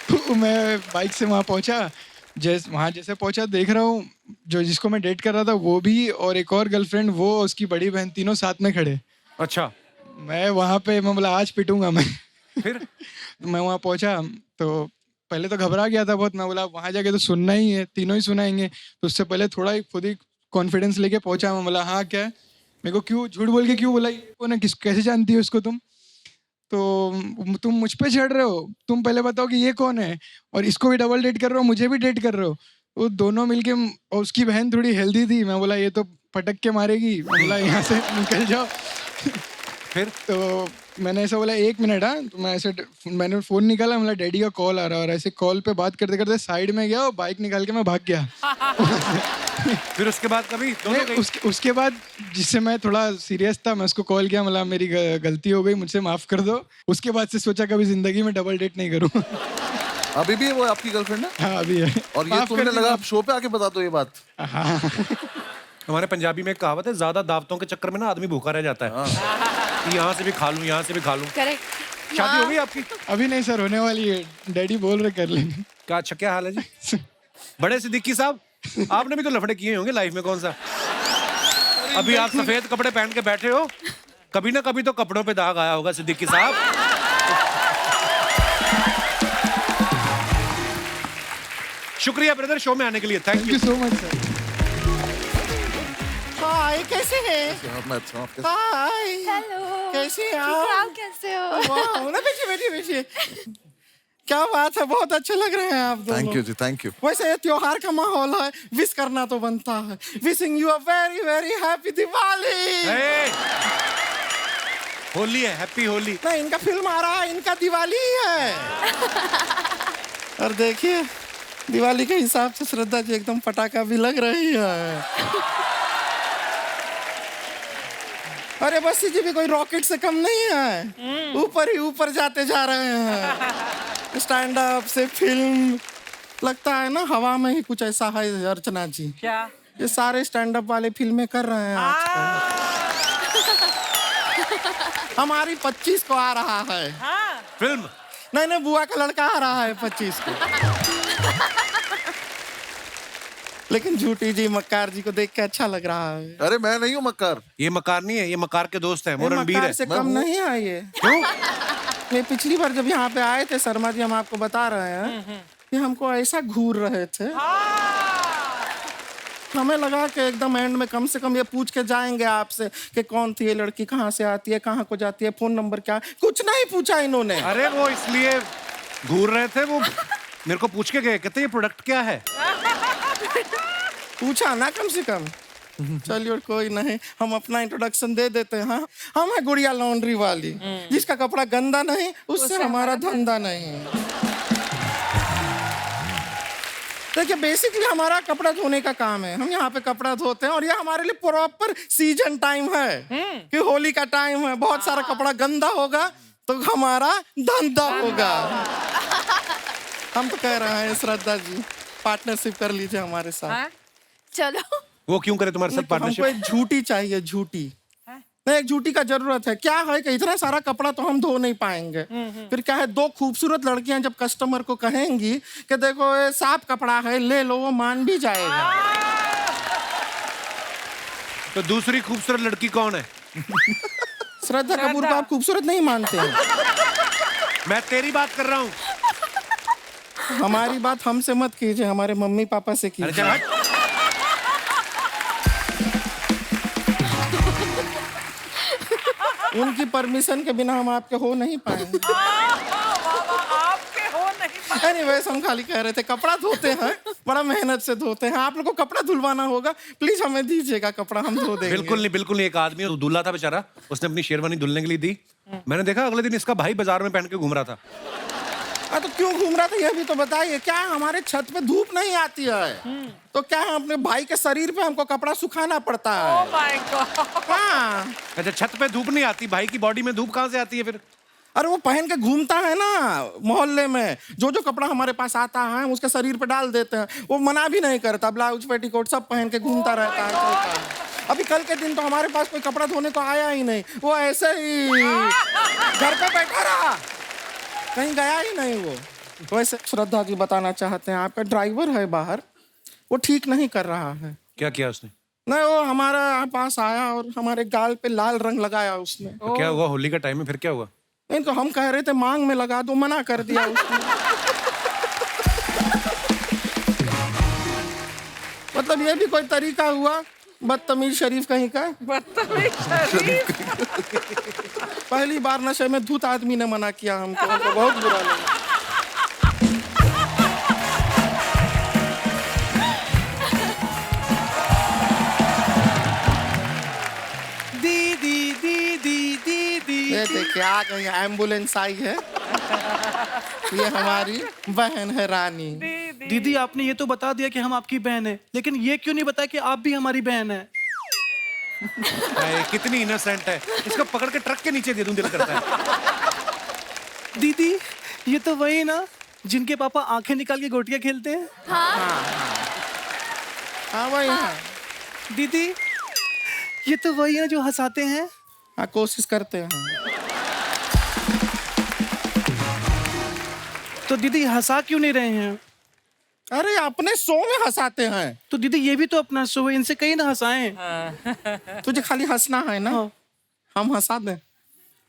तो मैं बाइक से वहाँ पहुँचा, जैसे पहुँचा देख रहा हूँ जो जिसको मैं डेट कर रहा था वो भी और एक और गर्लफ्रेंड, वो उसकी बड़ी बहन, तीनों साथ में खड़े। अच्छा। मैं वहाँ पे मैं बोला आज पिटूंगा मैं। फिर मैं वहाँ पहुँचा तो पहले तो घबरा गया था बहुत। मैं बोला वहाँ जाके तो सुनना ही है, तीनों ही सुनाएंगे। तो उससे पहले थोड़ा ही खुद ही कॉन्फिडेंस लेके पहुँचा। मैं बोला हाँ क्या है, मेरे को क्यों झूठ बोल के क्यों बोला, ये कौन है, कैसे जानती हो उसको तुम? तो तुम मुझ पे चढ़ रहे हो, तुम पहले बताओ कि ये कौन है, और इसको भी डबल डेट कर रहे हो, मुझे भी डेट कर रहे हो। वो दोनों मिलके, और उसकी बहन थोड़ी हेल्दी थी। मैं बोला ये तो पटक के मारेगी। मैं बोला यहाँ से निकल जाओ। फिर तो मैंने ऐसा बोला 1 मिनट। हाँ, तो मैंने फोन निकाला, मतलब डैडी का कॉल आ रहा है, और ऐसे कॉल पे बात करते करते साइड में गया और बाइक निकाल के मैं भाग गया। फिर उसके बाद कभी दोनों गई? उसके बाद जिससे मैं थोड़ा सीरियस था, मैं उसको कॉल किया, मतलब मेरी गलती हो गई, मुझसे माफ कर दो। उसके बाद से सोचा कभी जिंदगी में डबल डेट नहीं करूँ। अभी भी वो आपकी गर्लफ्रेंड है? हाँ अभी है। और ये तुम्हें लगा आप शो पे आके बता दो ये बात? हाँ। हमारे पंजाबी में एक कहावत है, ज्यादा दावतों के चक्कर में ना आदमी भूखा रह जाता है। यहाँ से भी खा लूं, यहाँ से भी खा लूं। करेक्ट। शादी हो गई आपकी? अभी नहीं सर, होने वाली है। डैडी बोल रहे कर लेंगे। क्या अच्छा, क्या हाल है जी? बड़े सिद्दीकी साहब, आपने भी तो लफड़े किए होंगे लाइफ में, कौन सा? अभी आप सफेद कपड़े पहन के बैठे हो, कभी ना कभी तो कपड़ों पे दाग आया होगा सिद्दीकी साहब। शुक्रिया ब्रदर शो में आने के लिए, thank you so much sir. Hi, कैसे हैं? मैं अच्छा हूँ, आप कैसे? Hi, hello. कैसे आप कैसे हो? वाह, ना बैठिए। क्या बात है, बहुत अच्छे लग रहे हैं आप दोनों। Thank you ji, thank you. वैसे ये त्योहार का माहौल है, विश करना तो बनता है। Wishing you a very very happy Diwali. Holi है, हैप्पी होली। नहीं, इनका फिल्म आ रहा है, इनका दिवाली है। और देखिए, दिवाली के हिसाब से श्रद्धा जी एकदम पटाखा भी लग रही है। अरे बस जी भी कोई रॉकेट से कम नहीं है, ऊपर ही ऊपर जाते जा रहे हैं। स्टैंड अप से फिल्म, लगता है ना हवा में ही कुछ ऐसा है अर्चना जी। क्या? ये सारे स्टैंड अप वाले फिल्में कर रहे हैं आजकल। हमारी 25 को आ रहा है फिल्म। नहीं, बुआ का लड़का आ रहा है 25 को। लेकिन झूठी जी, मक्कार जी को देख के अच्छा लग रहा है। अरे मैं नहीं हूँ मक्कार। ये मक्कार नहीं है, ये मक्कार के दोस्त हैं, वो रणबीर है। से कम नहीं है ये। क्यों? ये पिछली बार जब यहाँ पे आए थे शर्मा जी, हम आपको बता रहे हैं कि हमको ऐसा घूर रहे थे, हमें लगा कि एकदम एंड में कम से कम ये पूछ के जाएंगे आपसे कि कौन थी ये लड़की, कहाँ से आती है, कहाँ को जाती है, फोन नंबर क्या। कुछ नहीं पूछा इन्होंने। अरे वो इसलिए घूर रहे थे, वो मेरे को पूछ के गए, कहते ये प्रोडक्ट क्या है। पूछा ना कम से कम। चलिए कोई नहीं, हम अपना इंट्रोडक्शन दे देते हैं। हम है गुड़िया लॉन्ड्री वाली, जिसका कपड़ा गंदा नहीं उससे हमारा धंधा नहीं। देखिए, बेसिकली हमारा कपड़ा धोने का काम है। हम यहाँ पे कपड़ा धोते हैं और ये हमारे लिए प्रॉपर सीजन टाइम है कि होली का टाइम है। बहुत सारा कपड़ा गंदा होगा तो हमारा धंधा होगा। हम तो कह रहे हैं श्रद्धा जी, पार्टनरशिप कर लीजिए हमारे साथ। चलो। वो क्यों करे तुम्हारे साथ पार्टनरशिप? हमको एक झूठी चाहिए, झूठी। नहीं, एक झूठी का जरूरत है। क्या है कि इतना सारा कपड़ा तो हम धो नहीं पाएंगे। फिर क्या है, 2 खूबसूरत लड़कियां जब कस्टमर को कहेंगी कि देखो ये साफ कपड़ा है, ले लो, वो मान भी जाएगा। तो दूसरी खूबसूरत लड़की कौन है? श्रद्धा कपूर को आप खूबसूरत नहीं मानते हैं? मैं तेरी बात कर रहा हूँ। हमारी बात हमसे मत कीजिए, हमारे मम्मी पापा से कीजिए। उनकी परमिशन के बिना हम आपके हो नहीं पाएंगे। आपके हो नहीं। एनीवेज, हम खाली कह रहे थे कपड़ा धोते हैं, बड़ा मेहनत से धोते हैं। आप लोग को कपड़ा धुलवाना होगा, प्लीज हमें दीजिएगा कपड़ा, हम धो देंगे। बिल्कुल नहीं, बिल्कुल नहीं। एक आदमी दूल्हा था बेचारा, उसने अपनी शेरवानी धुलने के लिए दी। मैंने देखा अगले दिन इसका भाई बाजार में पहन के घूम रहा था। तो क्यों घूम रहा था यह भी तो बताइए। क्या हमारे छत पे धूप नहीं आती है तो क्या अपने भाई के शरीर पे हमको कपड़ा सुखाना पड़ता है? Oh my God। हाँ। अच्छा, छत पे धूप नहीं आती, भाई की बॉडी में धूप कहाँ से आती है फिर? अरे वो पहन के घूमता है ना मोहल्ले में, जो कपड़ा हमारे पास आता है हम उसके शरीर पे डाल देते हैं। वो मना भी नहीं करता, ब्लाउज पेटीकोट सब पहन के घूमता रहता है, चलता है। अभी कल के दिन तो हमारे पास कोई कपड़ा धोने को आया ही नहीं, वो ऐसे ही घर पे बैठा रहा, कहीं गया ही नहीं वो। वैसे श्रद्धा जी बताना चाहते हैं, आपका ड्राइवर है बाहर, वो ठीक नहीं कर रहा है। क्या किया उसने? नहीं, वो हमारा पास आया और हमारे गाल पे लाल रंग लगाया उसने। तो क्या हुआ? होली का टाइम है, फिर क्या हुआ? नहीं तो हम कह रहे थे मांग में लगा दो, मना कर दिया उसने। मतलब ये भी कोई तरीका हुआ? बदतमीज शरीफ कहीं का। बदतमीज शरीफ। पहली बार नशे में धूत आदमी ने मना किया हमको बहुत बुरा लगा। दीदी दीदी दीदी। ये देखिए आ गई, एम्बुलेंस आई है। ये हमारी बहन है रानी। दीदी आपने ये तो बता दिया कि हम आपकी बहन है, लेकिन ये क्यों नहीं बताया कि आप भी हमारी बहन है? कितनी इनोसेंट है, इसको पकड़ के ट्रक के नीचे दे दूं दिल करता है। दीदी ये तो वही ना जिनके पापा आंखें निकाल के गोटियां खेलते हैं। हाँ वही है। दीदी ये तो वही है जो हंसाते हैं। हाँ कोशिश करते हैं। तो दीदी हंसा क्यों नहीं रहे हैं? अरे अपने शो में हंसाते हैं। तो दीदी ये भी तो अपना शो है, इनसे कहीं ना हंसाएं। तुझे खाली हंसना है ना? हम हंसा दें,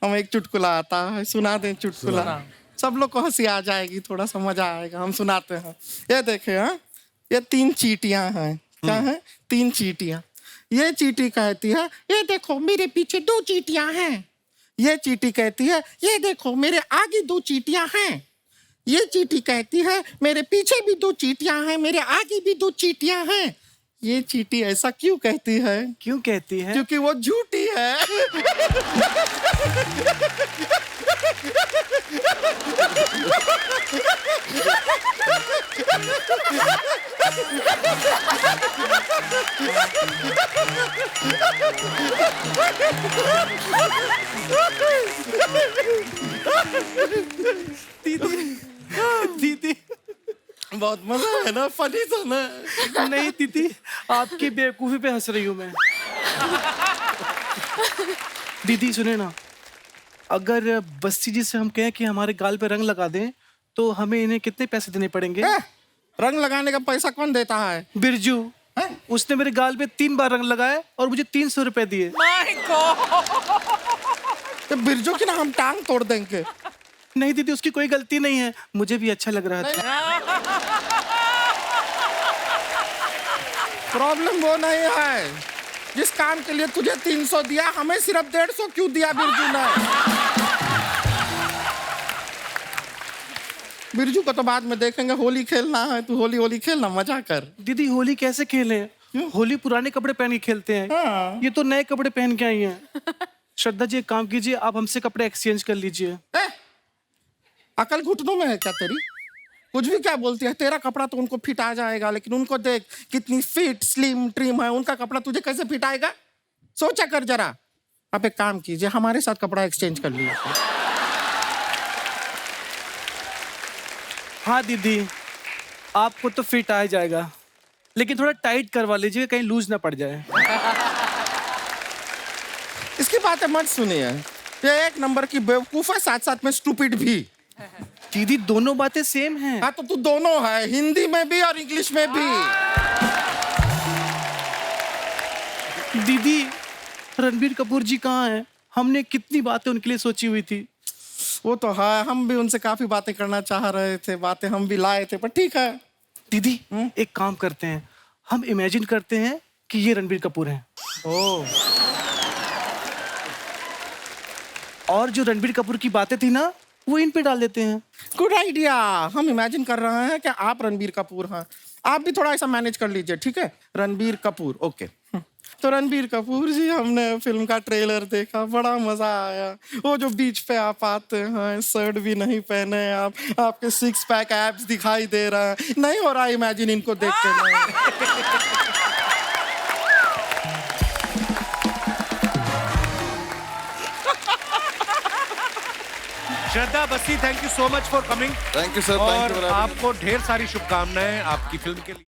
हम एक चुटकुला आता है, सुना दें चुटकुला, सब लोग को हंसी आ जाएगी, थोड़ा सा मजा आएगा। हम सुनाते हैं। ये देखे, हाँ ये 3 चींटियां हैं। क्या है? 3 चींटियां। ये चींटी कहती है ये देखो मेरे पीछे 2 चींटियां हैं। ये चींटी कहती है ये देखो मेरे आगे 2 चींटियां हैं। ये चींटी कहती है मेरे पीछे भी 2 चींटियां हैं, मेरे आगे भी 2 चींटियां हैं। ये चींटी ऐसा क्यों कहती है? क्यों कहती है? क्योंकि वो झूठी है। दीदी बहुत मजा है ना, फनी था ना? नहीं दीदी आपकी बेवकूफी पे हंस रही हूँ मैं। दीदी सुने ना, अगर बस्ती जी से हम कहें कि हमारे गाल पे रंग लगा दें तो हमें इन्हें कितने पैसे देने पड़ेंगे? रंग लगाने का पैसा कौन देता है? बिरजू। उसने मेरे गाल पे 3 बार रंग लगाया और मुझे 300 रुपए दिए। तो बिरजू की ना हम टांग तोड़ देंगे। नहीं दीदी उसकी कोई गलती नहीं है, मुझे भी अच्छा लग रहा था। प्रॉब्लम वो नहीं है, जिस काम के लिए तुझे 300 दिया हमें सिर्फ 150 क्यों दिया बिरजू ने? बिरजू को तो बाद में देखेंगे, होली खेलना है, तू होली होली खेलना, मजा कर। दीदी होली कैसे खेलें? होली पुराने कपड़े पहन के खेलते हैं। हाँ। ये तो नए कपड़े पहन के आई हैं। श्रद्धा जी एक काम कीजिए, आप हमसे कपड़े एक्सचेंज कर लीजिए। अकल घुटनों में है क्या तेरी? कुछ भी क्या बोलती है? तेरा कपड़ा तो उनको फिट आ जाएगा, लेकिन उनको देख कितनी फिट स्लिम ट्रिम है, उनका कपड़ा तुझे कैसे फिट आएगा? सोचा कर जरा। आप एक काम कीजिए, हमारे साथ कपड़ा एक्सचेंज कर लीजिए। हाँ दीदी आपको तो फिट आ जाएगा, लेकिन थोड़ा टाइट करवा लीजिए, कहीं लूज ना पड़ जाए। इसकी बातें मत सुनिए, ये एक नंबर की बेवकूफ है, साथ साथ में स्टूपिड भी। दीदी दोनों बातें सेम हैं। हाँ तो तू दोनों है, हिंदी में भी और इंग्लिश में भी। दीदी रणबीर कपूर जी कहाँ हैं? हमने कितनी बातें उनके लिए सोची हुई थी। वो तो है, हम भी उनसे काफी बातें करना चाह रहे थे, बातें हम भी लाए थे, पर ठीक है। दीदी एक काम करते हैं, हम इमेजिन करते हैं कि ये रणबीर कपूर हैं। और जो रणबीर कपूर की बातें थी ना, वो इन पे डाल देते हैं। Good idea. हम इमेजिन कर रहे हैं कि आप रणबीर कपूर हैं, आप भी थोड़ा ऐसा मैनेज कर लीजिए, ठीक है? रणबीर कपूर, ओके। तो रणबीर कपूर जी, हमने फिल्म का ट्रेलर देखा, बड़ा मजा आया। वो जो बीच पे आप आते हैं, शर्ट भी नहीं पहने आप, आपके 6 पैक एब्स दिखाई दे रहा है, नहीं हो रहा इमेजिन इनको देख के। नहीं Shraddha Bassi, thank you so much for coming. Thank you sir, और आपको ढेर सारी शुभकामनाएं आपकी फिल्म के लिए।